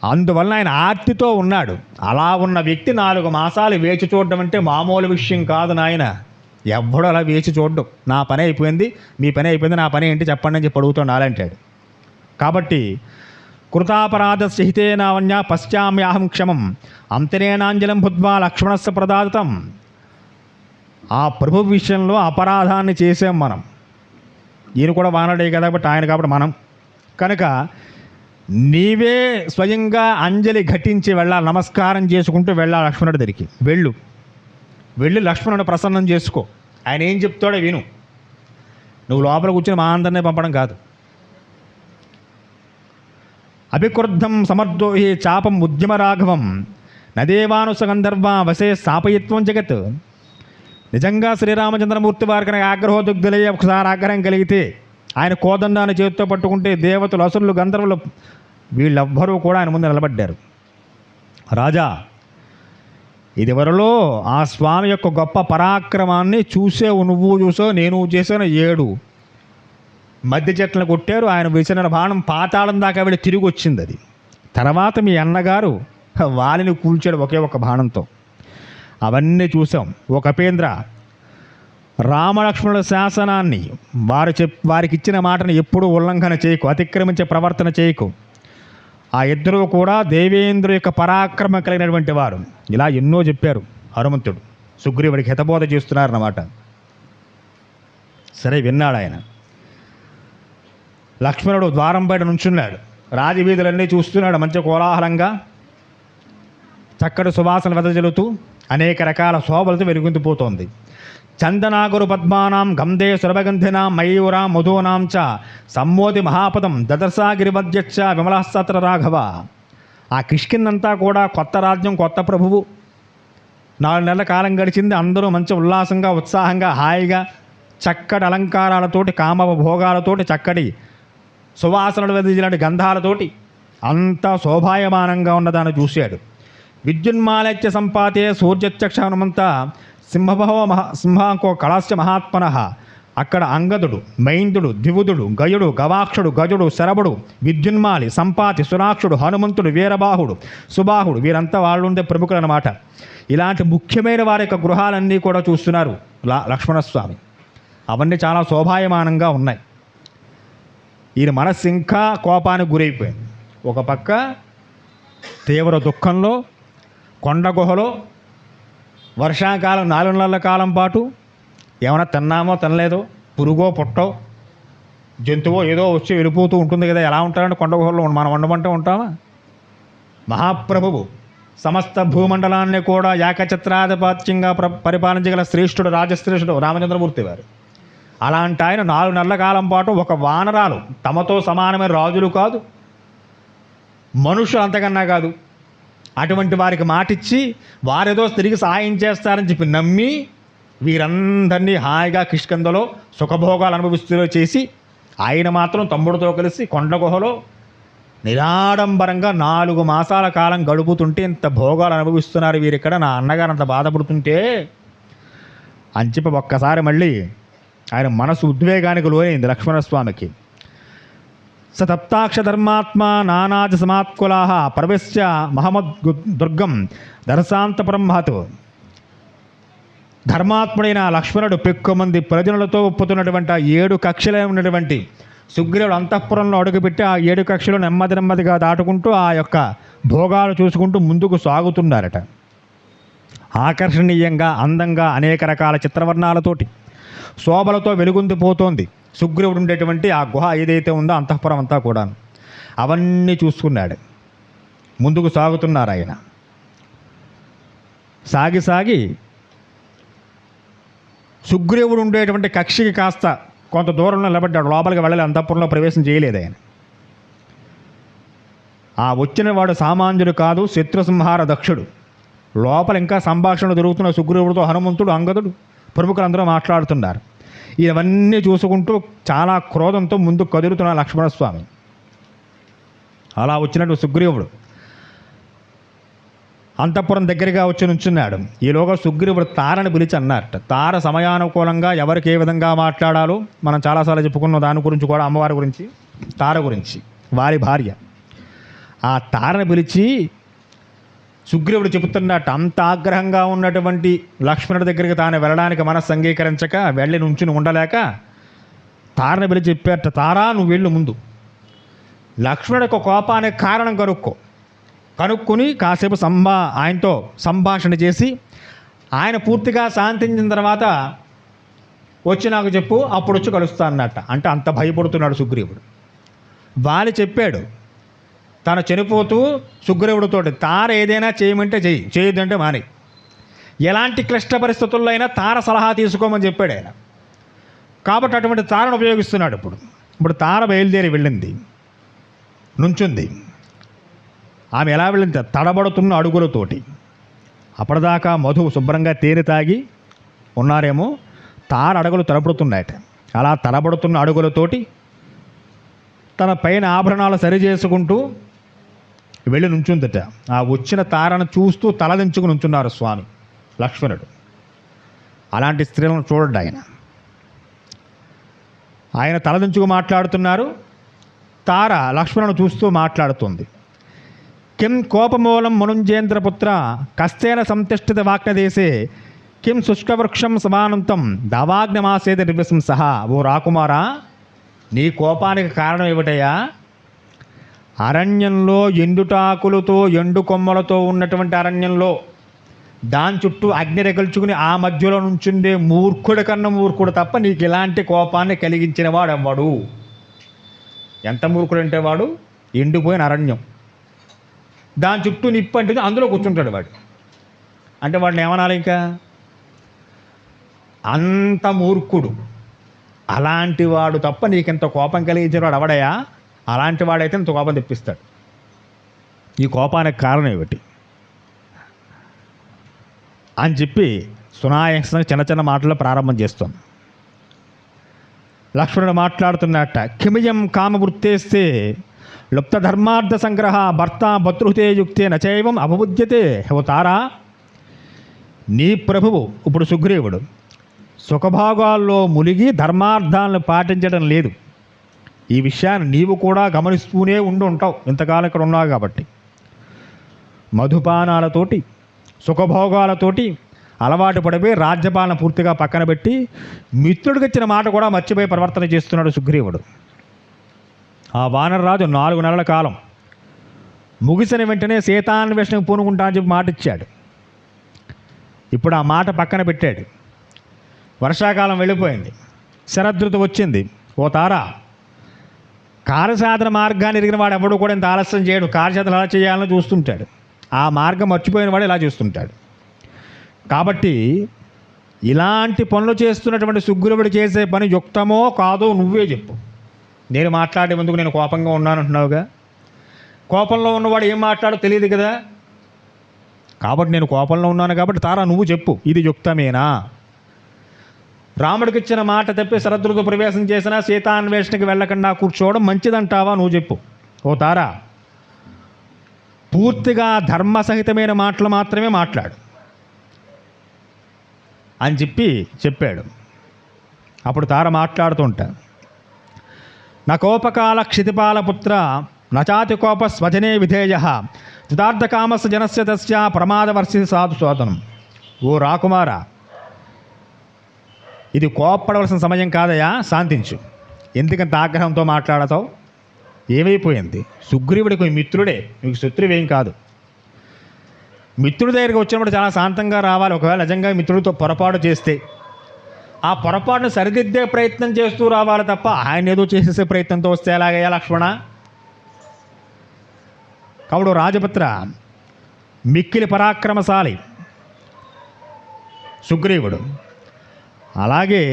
అందువలన ఆయన ఆర్తితో ఉన్నాడు. అలా ఉన్న వ్యక్తి 4 మాసాలు వేచి చూడడం అంటే మామూలు విషయం కాదు నాయన. ఎవ్వడు అలా వేచి చూడడం. నా పని అయిపోయింది, మీ పని అయిపోయింది, నా పని ఏంటి చెప్పండి అని చెప్పి అడుగుతాడు అలాంటాడు. కాబట్టి కృతాపరాధ సహితేనావన్య పశ్చామ్యాహం క్షమం అంతరేణాంజలం బుద్ధ్వా లక్ష్మణస్య ప్రదాతం. ఆ ప్రభు విషయంలో అపరాధాన్ని చేసాం మనం. ఈయన కూడా వానడే కదా, కాబట్టి ఆయన కాబట్టి మనం కనుక నీవే స్వయంగా అంజలి ఘటించి వెళ్ళాలి, నమస్కారం చేసుకుంటూ వెళ్ళాలి లక్ష్మణుడి దగ్గరికి. వెళ్ళి లక్ష్మణుని ప్రసన్నం చేసుకో. ఆయన ఏం చెప్తాడో విను. నువ్వు లోపల కూర్చొని మా అందరినీ పంపడం కాదు. అభిక్రుద్ధం సమర్థోహి చాపం ఉద్యమ రాఘవం నదేవానుసగంధర్వ వశే స్థాపయిత్వం జగత్. నిజంగా శ్రీరామచంద్రమూర్తి వారికి ఆగ్రహోద్యులయ్యే ఒకసారి ఆగ్రహం కలిగితే, ఆయన కోదండాన్ని చేతితో పట్టుకుంటే దేవతలు, అసురులు, గంధర్వులు వీళ్ళెవ్వరూ కూడా ఆయన ముందు నిలబడ్డారు. రాజా, ఇదివరలో ఆ స్వామి యొక్క గొప్ప పరాక్రమాన్ని చూసావు, నువ్వు చూసావు, నేను చేశాను. 7 మధ్య చెట్లను కొట్టారు. ఆయన విసిన బాణం పాతాళం దాకా వెళ్ళి తిరిగి వచ్చింది. అది తర్వాత మీ అన్నగారు వాలిని కూల్చాడు ఒకే ఒక బాణంతో. అవన్నీ చూసాం. ఓ కపేంద్ర, రామలక్ష్మణుల శాసనాన్ని వారికి ఇచ్చిన మాటను ఎప్పుడూ ఉల్లంఘన చేయకు, అతిక్రమించే ప్రవర్తన చేయకు. ఆ ఇద్దరూ కూడా దేవేంద్రుడి యొక్క పరాక్రమం కలిగినటువంటి వారు. ఇలా ఎన్నో చెప్పారు హనుమంతుడు. సుగ్రీవుడికి హితబోధ చేస్తున్నారన్నమాట. సరే విన్నాడు ఆయన. లక్ష్మణుడు ద్వారం బయట నుంచున్నాడు. రాజవీధులన్నీ చూస్తున్నాడు. మంచి కోలాహలంగా చక్కటి సువాసన వెదజల్లుతూ అనేక రకాల శోభలతో వెలుగొందిపోతోంది. చందనాగురు పద్మానాం గంధే సురభగంధినాం మయూరాం మధూనాం చ సమ్మోది మహాపదం దదర్శాగిరివద్యచ్చ విమలస్తత్ర రాఘవ. ఆ కిష్కిందంతా కూడా కొత్త రాజ్యం, కొత్త ప్రభువు. 4 నెలల కాలం గడిచింది. అందరూ మంచి ఉల్లాసంగా, ఉత్సాహంగా, హాయిగా, చక్కటి అలంకారాలతోటి, కామభోగాలతోటి, చక్కటి సువాసనలు వెదజల్లిన గంధాలతోటి అంతా శోభాయమానంగా ఉన్నదాన్ని చూశాడు. విద్యున్మాలత్య సంపాతే సూర్యత్యక్ష హనుమంత సింహాంకో కళాస్య మహాత్మన. అక్కడ అంగదుడు, మైందుడు, ద్వివుదుడు, గయుడు, గవాక్షుడు, గజుడు, శరభుడు, విద్యున్మాలి, సంపాతి, సురాక్షుడు, హనుమంతుడు, వీరబాహుడు, సుబాహుడు, వీరంతా వాళ్ళు ఉండే ప్రముఖులు అన్నమాట. ఇలాంటి ముఖ్యమైన వారి యొక్క గృహాలన్నీ కూడా చూస్తున్నారు లక్ష్మణస్వామి. అవన్నీ చాలా శోభాయమానంగా ఉన్నాయి. ఈయన మనస్సు ఇంకా కోపానికి గురైపోయింది. ఒక పక్క తీవ్ర దుఃఖంలో కొండ గుహలో వర్షాకాలం 4 నెలల కాలం పాటు ఏమైనా తిన్నామో తినలేదో, పురుగో పుట్టో జంతువో ఏదో వచ్చి వెళ్ళిపోతూ ఉంటుంది కదా. ఎలా ఉంటారంటే కొండ గుహల్లో మనం ఉండమంటే ఉంటామా? మహాప్రభువు సమస్త భూమండలాన్ని కూడా ఏకఛత్రాధిపత్యంగా పరిపాలించగల శ్రేష్ఠుడు, రాజశ్రేష్ఠుడు రామచంద్రమూర్తి వారు. అలాంటి ఆయన 4 నెలల కాలం పాటు ఒక వానరాలు, తమతో సమానమైన రాజులు కాదు, మనుషులు అంతకన్నా కాదు, అటువంటి వారికి మాటిచ్చి వారేదో తిరిగి సహాయం చేస్తారని చెప్పి నమ్మి వీరందరినీ హాయిగా కిష్కింధలో సుఖభోగాలు అనుభవిస్తూ చేసి, ఆయన మాత్రం తమ్ముడితో కలిసి కొండ గుహలో నిరాడంబరంగా 4 మాసాల కాలం గడుపుతుంటే ఇంత భోగాలు అనుభవిస్తున్నారు వీరిక్కడ, నా అన్నగారు అంత బాధపడుతుంటే అని చెప్పి ఒక్కసారి మళ్ళీ ఆయన మనసు ఉద్వేగానికి లోనైంది లక్ష్మణస్వామికి. సతప్తాక్ష ధర్మాత్మ నానాజ సమాత్కులా ప్రవేశ్య మహమ్మద్ దుర్గం దర్శాంతపురం మహత్. ధర్మాత్ముడైన లక్ష్మణుడు పెక్కుమంది ప్రజలతో ఒప్పుతున్నటువంటి 7 కక్షలే ఉన్నటువంటి సుగ్రీవుడు అంతఃపురంలో అడుగుపెట్టి ఆ 7 కక్షలు నెమ్మదిగా దాటుకుంటూ ఆ యొక్క భోగాలు చూసుకుంటూ ముందుకు సాగుతున్నారట. ఆకర్షణీయంగా, అందంగా, అనేక రకాల చిత్రవర్ణాలతోటి, శోభలతో వెలుగొందిపోతోంది సుగ్రీవుడు ఉండేటువంటి ఆ గుహ ఏదైతే ఉందో అంతఃపురం అంతా కూడా. అవన్నీ చూసుకున్నాడు. ముందుకు సాగుతున్నారు ఆయన. సాగి సుగ్రీవుడు ఉండేటువంటి కక్షకి కాస్త కొంత దూరంలో నిలబడ్డాడు, లోపలికి వెళ్ళాలి, అంతఃపురంలో ప్రవేశం చేయలేదు ఆయన. ఆ వచ్చిన వాడు సామాన్యుడు కాదు, శత్రు సంహార దక్షుడు. లోపల ఇంకా సంభాషణ జరుగుతున్న సుగ్రీవుడితో హనుమంతుడు, అంగదుడు, ప్రముఖులందరూ మాట్లాడుతున్నారు. ఇవన్నీ చూసుకుంటూ చాలా క్రోధంతో ముందు కదులుతున్న లక్ష్మణస్వామి. అలా వచ్చినట్టు సుగ్రీవుడు అంతఃపురం దగ్గరగా వచ్చి నుంచున్నాడు. ఈలోగా సుగ్రీవుడు తారని పిలిచి అన్నారట. తార సమయానుకూలంగా ఎవరికి ఏ విధంగా మాట్లాడాలో మనం చాలాసార్లు చెప్పుకున్నాం. దాని గురించి కూడా, అమ్మవారి గురించి, తార గురించి, వారి భార్య. ఆ తారని పిలిచి సుగ్రీవుడు చెబుతున్నట్టు, అంత ఆగ్రహంగా ఉన్నటువంటి లక్ష్మణుడి దగ్గరికి తాను వెళ్ళడానికి మనస్సు అంగీకరించక, వెళ్ళి నుంచుని ఉండలేక తారని పిలిచి చెప్పారట, తారా నువ్వు వెళ్ళు, ముందు లక్ష్మణుడి యొక్క కోపానికి కారణం కనుక్కుని కాసేపు ఆయనతో సంభాషణ చేసి ఆయన పూర్తిగా శాంతించిన తర్వాత వచ్చి నాకు చెప్పు, అప్పుడు వచ్చి కలుస్తా అన్నట్ట. అంటే అంత భయపడుతున్నాడు సుగ్రీవుడు. వాలి చెప్పాడు, తను చనిపోతూ సుగ్రీవుడితో, తార ఏదైనా చేయమంటే చెయ్యి, చేయొద్దంటే మాని, ఎలాంటి క్లిష్ట పరిస్థితుల్లో అయినా తార సలహా తీసుకోమని చెప్పాడు ఆయన. కాబట్టి అటువంటి తారను ఉపయోగిస్తున్నాడు. ఇప్పుడు తార బయలుదేరి వెళ్ళింది, నుంచుంది. ఆమె ఎలా వెళ్ళింది? తడబడుతున్న అడుగులతోటి. అప్పటిదాకా మధు శుభ్రంగా తేనె తాగి ఉన్నారేమో, తార అడుగులు తడబడుతున్నాయట. అలా తడబడుతున్న అడుగులతోటి తన పైన ఆభరణాలు సరి చేసుకుంటూ వెళ్ళి నుంచుందట. ఆ వచ్చిన తారను చూస్తూ తలదించుకుని నుంచున్నారు స్వామి లక్ష్మణుడు. అలాంటి స్త్రీలను చూడండి ఆయన తలదించుకు మాట్లాడుతున్నారు. తార లక్ష్మణుడు చూస్తూ మాట్లాడుతుంది. కిం కోపమూలం మనుంజేంద్రపుత్ర కస్తేన సంతిష్ఠిత వాక్నదేశే కిం శుష్కవృక్షం సమానంతం దవాగ్నమాసేద నిర్విశంసః. ఓ రాకుమారా, నీ కోపానికి కారణం ఏమిటయ్యా? అరణ్యంలో ఎండుటాకులతో ఎండు కొమ్మలతో ఉన్నటువంటి అరణ్యంలో దాని చుట్టూ అగ్ని రగిల్చుకుని ఆ మధ్యలో నుంచుండే మూర్ఖుడి కన్నా మూర్ఖుడు తప్ప నీకు ఇలాంటి కోపాన్ని కలిగించిన వాడు ఎవ్వడు? ఎంత మూర్ఖుడు అంటే వాడు, ఎండిపోయిన అరణ్యం, దాని చుట్టూ నిప్పు అంటే అందులో కూర్చుంటాడు వాడు. అంటే వాడిని ఏమనాలి? ఇంకా అంత మూర్ఖుడు, అలాంటి వాడు తప్ప నీకింత కోపం కలిగించిన వాడు అవడయా? అలాంటి వాడైతే ఇంత కోపం తెప్పిస్తాడు. ఈ కోపానికి కారణం ఏమిటి అని చెప్పి సునాయాసంగా చిన్న చిన్న మాటల్లో ప్రారంభం చేస్తాం. లక్ష్మణుడు మాట్లాడుతున్నట్ట. కిమియం కామవృత్తేస్తే లుప్త ధర్మార్థ సంగ్రహ భర్త భతృహుతే యుక్తే నచైవం అపబుద్ధ్యతే. ఓ తారా, నీ ప్రభువు ఇప్పుడు సుగ్రీవుడు సుఖభాగాల్లో మునిగి ధర్మార్థాలను పాటించడం లేదు. ఈ విషయాన్ని నీవు కూడా గమనిస్తూనే ఉంటావు, ఇంతకాలం ఇక్కడ ఉన్నావు కాబట్టి. మధుపానాలతోటి సుఖభోగాలతోటి అలవాటు పడిపోయి రాజ్యపాలన పూర్తిగా పక్కన పెట్టి మిత్రుడికి ఇచ్చిన మాట కూడా మర్చిపోయి ప్రవర్తన చేస్తున్నాడు సుగ్రీవుడు. ఆ వానరరాజు 4 నెలల కాలం ముగిసిన వెంటనే సీతాన్వేషణకు పూనుకుంటా అని చెప్పి మాట ఇచ్చాడు. ఇప్పుడు ఆ మాట పక్కన పెట్టాడు. వర్షాకాలం వెళ్ళిపోయింది, శరదృతు వచ్చింది. ఓ తారా, కార్యసాధన మార్గాన్ని ఎరిగిన వాడు ఎవడు కూడా ఇంత ఆలస్యం చేయడు. కార్యసాధన ఎలా చేయాలని చూస్తుంటాడు. ఆ మార్గం మర్చిపోయిన వాడు ఇలా చేస్తుంటాడు. కాబట్టి ఇలాంటి పనులు చేస్తున్నటువంటి సుగ్రీవుడు చేసే పని యుక్తమో కాదో నువ్వే చెప్పు. నేను మాట్లాడేందుకు నేను కోపంగా ఉన్నాను అంటున్నావుగా. కోపంలో ఉన్నవాడు ఏం మాట్లాడో తెలియదు కదా. కాబట్టి నేను కోపంలో ఉన్నాను కాబట్టి తారా నువ్వు చెప్పు, ఇది యుక్తమేనా? రాముడికి ఇచ్చిన మాట తప్పి శరదృతు ప్రవేశం చేసినా సీతాన్వేషణకి వెళ్ళకుండా కూర్చోవడం మంచిదంటావా? నువ్వు చెప్పు. ఓ తారా, పూర్తిగా ధర్మసహితమైన మాటలు మాత్రమే మాట్లాడు అని చెప్పాడు. అప్పుడు తార మాట్లాడుతుంటా. నా కోపకాల క్షితిపాల పుత్ర నచాతి కోప స్వజనే విధేయ తుదార్థకామస్ జనస్య తస్య ప్రమాదవర్షి సాధు శోధనం. ఓ రాకుమారా, ఇది కోప్పడవలసిన సమయం కాదయా, శాంతించు. ఎందుకంత ఆగ్రహంతో మాట్లాడతావు? ఏమైపోయింది? సుగ్రీవుడికి మిత్రుడే, నీకు శత్రువేం కాదు. మిత్రుడి దగ్గరికి వచ్చినప్పుడు చాలా శాంతంగా రావాలి. ఒకవేళ నిజంగా మిత్రుడితో పొరపాటు చేస్తే ఆ పొరపాటును సరిదిద్దే ప్రయత్నం చేస్తూ రావాలి తప్ప ఆయన ఏదో చేసేసే ప్రయత్నంతో వస్తే ఎలాగయ్యా లక్ష్మణ? కాబట్టి రాజపుత్ర, మిక్కిలి పరాక్రమశాలి సుగ్రీవుడు. అలాగే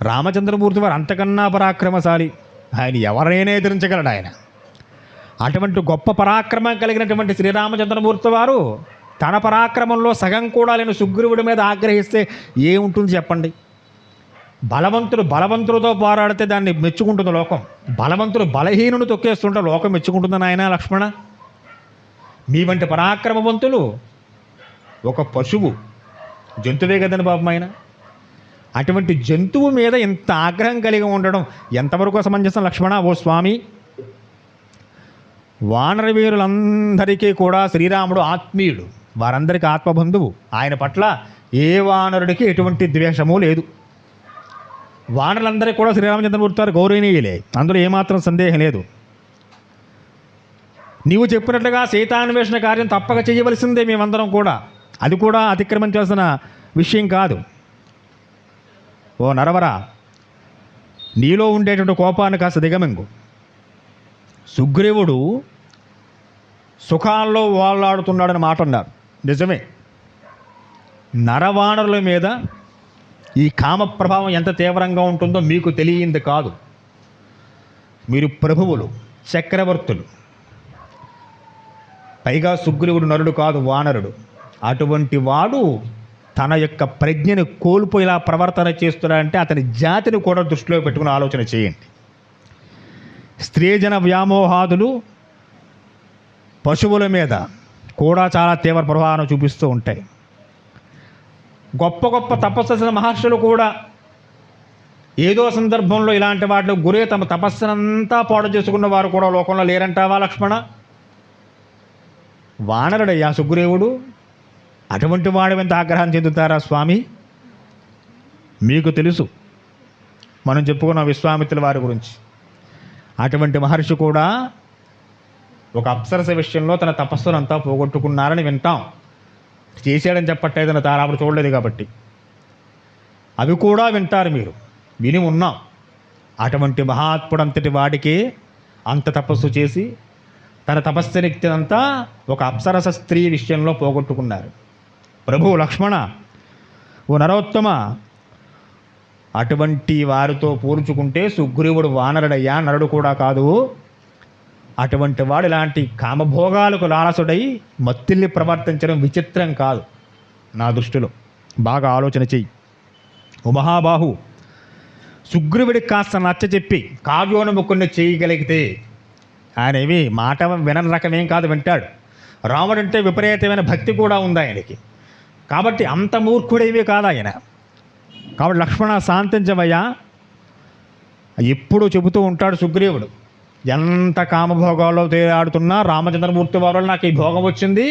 రామచంద్రమూర్తి వారు అంతకన్నా పరాక్రమశాలి. ఆయన ఎవరైనా ఎదిరించగలడు. ఆయన అటువంటి గొప్ప పరాక్రమం కలిగినటువంటి శ్రీరామచంద్రమూర్తి వారు తన పరాక్రమంలో సగం కూడా లేని సుగ్రీవుడి మీద ఆగ్రహిస్తే ఏముంటుంది చెప్పండి? బలవంతుడితో పోరాడితే దాన్ని మెచ్చుకుంటుంది లోకం. బలవంతుడు బలహీనుని తొక్కేస్తుంటే లోకం మెచ్చుకుంటుందని ఆయన లక్ష్మణ. మీ వంటి పరాక్రమవంతులు ఒక పశువు, జంతువే కదండి పాపం ఆయన. అటువంటి జంతువు మీద ఇంత ఆగ్రహం కలిగి ఉండడం ఎంతవరకు సమంజసం లక్ష్మణ? ఓ స్వామి, వానర వీరులందరికీ కూడా శ్రీరాముడు ఆత్మీయుడు, వారందరికీ ఆత్మబంధువు. ఆయన పట్ల ఏ వానరుడికి ఎటువంటి ద్వేషము లేదు. వానరులందరికీ కూడా శ్రీరామచంద్రమూర్తి వారు గౌరవనీయులే, అందులో ఏమాత్రం సందేహం లేదు. నీవు చెప్పినట్లుగా సీతాన్వేషణ కార్యం తప్పక చేయవలసిందే మేమందరం కూడా. అది కూడా అతిక్రమించాల్సిన విషయం కాదు. ఓ నరవరా, నీలో ఉండేటువంటి కోపాన్ని కాస్త దిగమింగు. సుగ్రీవుడు సుఖాల్లో వాళ్ళాడుతున్నాడని మాట అన్నారు, నిజమే. నరవానరుల మీద ఈ కామ ప్రభావం ఎంత తీవ్రంగా ఉంటుందో మీకు తెలియంది కాదు. మీరు ప్రభువులు, చక్రవర్తులు, పైగా సుగ్రీవుడు నరుడు కాదు, వానరుడు. అటువంటి వాడు తన యొక్క ప్రజ్ఞను కోల్పోయి ఇలా ప్రవర్తన చేస్తున్నాడంటే అతని జాతిని కూడా దృష్టిలో పెట్టుకుని ఆలోచన చేయండి. స్త్రీజన వ్యామోహాదులు పశువుల మీద కూడా చాలా తీవ్ర ప్రభావం చూపిస్తూ ఉంటాయి. గొప్ప గొప్ప తపస్సు చేసిన మహర్షులు కూడా ఏదో సందర్భంలో ఇలాంటి వాటిలో గురే తమ తపస్సునంతా పాడు చేసుకున్న వారు కూడా లోకంలో లేరంటావా లక్ష్మణ? వానరుడయ్యా సుగ్రీవుడు, అటువంటి వాడి ఎంత ఆగ్రహం చెందుతారా స్వామి? మీకు తెలుసు, మనం చెప్పుకున్న విశ్వామిత్రుల వారి గురించి. అటువంటి మహర్షి కూడా ఒక అప్సరస విషయంలో తన తపస్సునంతా పోగొట్టుకున్నారని వింటాం. చేశాడని చెప్పట్లేదని తారాపుడు చూడలేదు కాబట్టి అవి కూడా వింటారు, మీరు విని ఉన్నాం. అటువంటి మహాత్ముడు అంతటి వాడికి అంత తపస్సు చేసి తన తపస్సునిక్తినంతా ఒక అప్సరస స్త్రీ విషయంలో పోగొట్టుకున్నారు. ప్రభు లక్ష్మణ, ఓ నరోత్తమ, అటువంటి వారితో పోల్చుకుంటే సుగ్రీవుడు వానరుడయ్యా, నరుడు కూడా కాదు. అటువంటి వాడు ఇలాంటి కామభోగాలకు లాలసుడై మత్తిల్లి ప్రవర్తించడం విచిత్రం కాదు నా దృష్టిలో. బాగా ఆలోచన చెయ్యి. ఓ మహాబాహు, సుగ్రీవుడికి కాస్త నచ్చ చెప్పి కావ్యోన్ముఖుణ్ణి చేయగలిగితే, ఆయన ఏమి మాట వినని రకమేం కాదు, వింటాడు. రాముడంటే విపరీతమైన భక్తి కూడా ఉంది ఆయనకి, కాబట్టి అంత మూర్ఖుడేమీ కాదు ఆయన. కాబట్టి లక్ష్మణ శాంతించవయ్యా. ఎప్పుడు చెబుతూ ఉంటాడు సుగ్రీవుడు, ఎంత కామభోగాల్లో తేలాడుతున్నా రామచంద్రమూర్తి వారు నాకు ఈ భోగం వచ్చింది,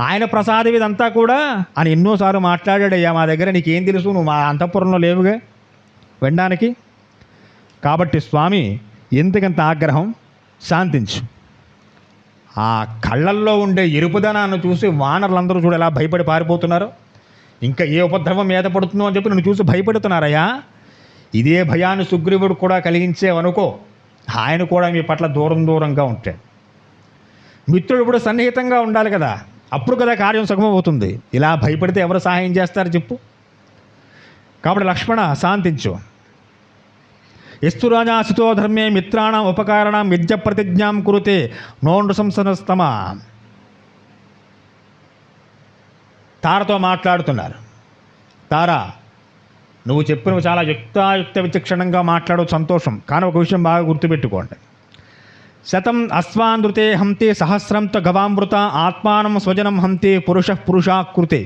ఆయన ప్రసాదం ఇదంతా కూడా అని ఎన్నోసార్లు మాట్లాడాడయ్యా మా దగ్గర. నీకేం తెలుసు, నువ్వు మా అంతఃపురంలో లేవుగా వినడానికి. కాబట్టి స్వామి, ఎందుకంత ఆగ్రహం? శాంతించు. ఆ కళ్ళల్లో ఉండే ఎరుపుదనాన్ని చూసి వానరులందరూ చూడ ఎలా భయపడి పారిపోతున్నారు. ఇంకా ఏ ఉపద్రవం మీద పడుతుందో అని చెప్పి నన్ను చూసి భయపడుతున్నారయ్యా. ఇదే భయాన్ని సుగ్రీవుడు కూడా కలిగించేవనుకో, ఆయన కూడా మీ పట్ల దూరంగా ఉంటాడు. మిత్రుడు ఇప్పుడు సన్నిహితంగా ఉండాలి కదా, అప్పుడు కదా కార్యం సుగమం అవుతుంది. ఇలా భయపడితే ఎవరు సహాయం చేస్తారు చెప్పు? కాబట్టి లక్ష్మణ శాంతించు. ఎస్తు రాజాసుతో ధర్మే మిత్రాణం ఉపకారణం విద్య ప్రతిజ్ఞాం కురుతే నోండు సంసనస్తమ. తారతో మాట్లాడుతున్నారు. తారా, నువ్వు చెప్పినవి చాలా యుక్తాయుక్త విచక్షణంగా మాట్లాడవు, సంతోషం. కానీ ఒక విషయం బాగా గుర్తుపెట్టుకోండి. శతం అశ్వానృతే హంతే సహస్రంతో గవామృత ఆత్మానం స్వజనం హంతే పురుషాకృతే.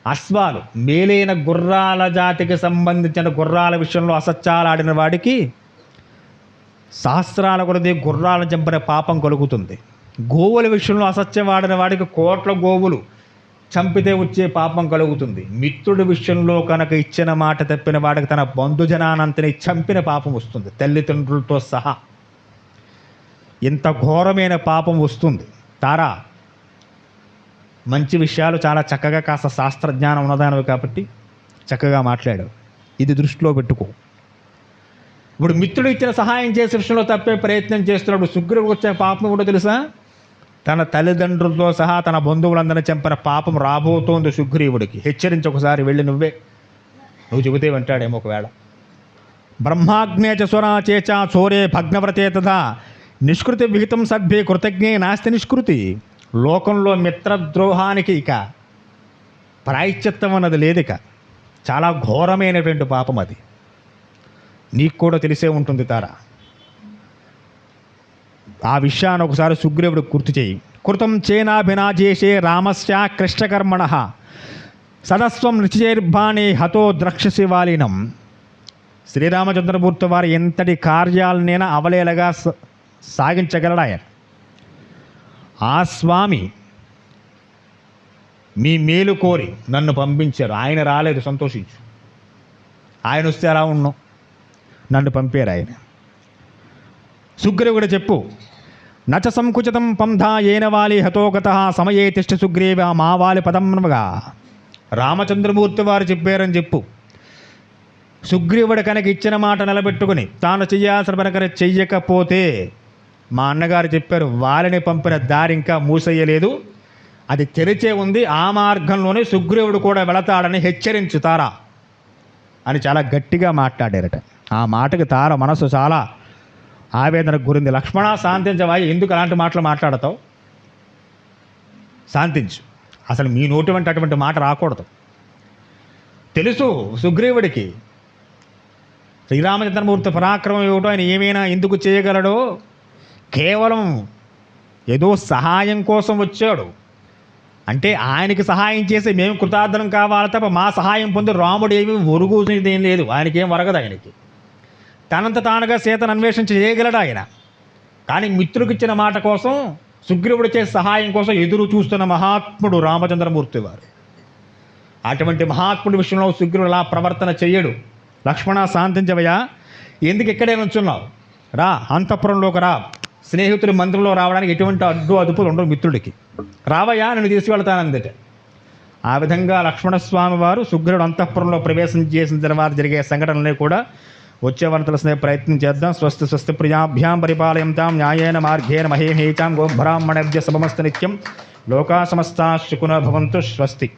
అశ్వాలు, మేలైన గుర్రాల జాతికి సంబంధించిన గుర్రాల విషయంలో అసత్యాలాడిన వాడికి సహస్రాల కొలది గుర్రాలను చంపిన పాపం కలుగుతుంది. గోవుల విషయంలో అసత్యం వాడిన వాడికి కోట్ల గోవులు చంపితే వచ్చే పాపం కలుగుతుంది. మిత్రుడి విషయంలో కనుక ఇచ్చిన మాట తప్పిన వాడికి తన బంధుజనానంతని చంపిన పాపం వస్తుంది, తల్లిదండ్రులతో సహా. ఇంత ఘోరమైన పాపం వస్తుంది. తారా, మంచి విషయాలు చాలా చక్కగా, కాస్త శాస్త్రజ్ఞానం ఉన్నదానివి కాబట్టి చక్కగా మాట్లాడావు. ఇది దృష్టిలో పెట్టుకో. ఇప్పుడు మిత్రుడు ఇచ్చిన సహాయం చేసే విషయంలో తప్పే ప్రయత్నం చేస్తున్నాడు. సుగ్రీవుడికి వచ్చే పాపం కూడా తెలుసా? తన తల్లిదండ్రులతో సహా తన బంధువులందరినీ చంపిన పాపం రాబోతోంది సుగ్రీవుడికి. హెచ్చరించి ఒకసారి వెళ్ళి నువ్వే. నువ్వు చెబితే వింటాడేమో ఒకవేళ. బ్రహ్మాగ్నే చ స్వరాచే చ చోరే భగ్నవ్రతే తథా నిష్కృతి విహితం సభ్యే కృతజ్ఞే నాస్తి నిష్కృతి. లోకంలో మిత్రద్రోహానికి ఇక ప్రాయశ్చిత్తం అన్నది లేదు. ఇక చాలా ఘోరమైనటువంటి పాపం అది. నీకు కూడా తెలిసే ఉంటుంది తారా. ఆ విషయాన్ని ఒకసారి సుగ్రీవుడు గుర్తు చేయి. కృతం చేనాభినాజేషే రామస్య కృష్ణకర్మణ సదస్వం నిశ్చైర్భాణి హతో ద్రక్షసి వాలినం. శ్రీరామచంద్రమూర్తి వారు ఎంతటి కార్యాలనైనా అవలేలగా సాగించగలడు ఆయన. ఆ స్వామి మీ మేలు కోరి నన్ను పంపించారు. ఆయన రాలేదు, సంతోషించు. ఆయన వస్తే ఎలా ఉన్నాం, నన్ను పంపారు ఆయన. సుగ్రీవుడు చెప్పు. నచ సంకుచితం పంధా ఏన వాలి హతోగత సమయే తిష్ట సుగ్రీవ మా వాలి పదమ్గా. రామచంద్రమూర్తి వారు చెప్పారని చెప్పు. సుగ్రీవుడు కనుక ఇచ్చిన మాట నిలబెట్టుకుని తాను చెయ్యాల్సిన పని చెయ్యకపోతే, మా అన్నగారు చెప్పారు, వారిని పంపిన దారి ఇంకా మూసేయలేదు, అది తెరిచే ఉంది, ఆ మార్గంలోనే సుగ్రీవుడు కూడా వెళతాడని హెచ్చరించు తారా అని చాలా గట్టిగా మాట్లాడారట. ఆ మాటకి తార మనసు చాలా ఆవేదనకు గురింది. లక్ష్మణ శాంతించవా, ఎందుకు అలాంటి మాటలు మాట్లాడతావు? శాంతించు. అసలు మీ నోటి వంటి అటువంటి మాట రాకూడదు. తెలుసు సుగ్రీవుడికి శ్రీరామచంద్రమూర్తి పరాక్రమం ఏమిటో, ఆయన ఏమైనా ఎందుకు చేయగలడో. కేవలం ఏదో సహాయం కోసం వచ్చాడు అంటే ఆయనకి సహాయం చేసి మేము కృతార్థనం కావాలి తప్ప మా సహాయం పొంది రాముడు ఏమి ఒరుగుదేం లేదు. ఆయనకేం వరగదు. ఆయనకి తనంత తానుగా సీతను అన్వేషణ చేయగలడు ఆయన. కానీ మిత్రులకు ఇచ్చిన మాట కోసం, సుగ్రీవుడు చేసే సహాయం కోసం ఎదురు చూస్తున్న మహాత్ముడు రామచంద్రమూర్తి వారు. అటువంటి మహాత్ముడి విషయంలో సుగ్రీవుడు అలా ప్రవర్తన చెయ్యడు. లక్ష్మణ శాంతించవయ్యా, ఎందుకు ఇక్కడే నుంచున్నావు? రా, అంతఃపురంలోకి రా. స్నేహితుడి మందిరంలో రావడానికి ఎటువంటి అడ్డు అదుపులు ఉండవు మిత్రుడికి. రావయ్యా, నేను తీసుకువెళ్తానందట. ఆ విధంగా లక్ష్మణస్వామి వారు సుగ్రీవుడు అంతఃపురంలో ప్రవేశం చేసిన తర్వాత జరిగే సంఘటనలే కూడా వచ్చేవారిని తెలుసుకునే ప్రయత్నం చేద్దాం. స్వస్తి స్వస్తి ప్రియాభ్యాం పరిపాలయంతాం న్యాయేన మార్గేణ మహేమహేతాం గోబ్రాహ్మణేభ్య శుభమస్తు నిత్యం. లోకా సమస్తా సుఖినో భవంతు. స్వస్తి.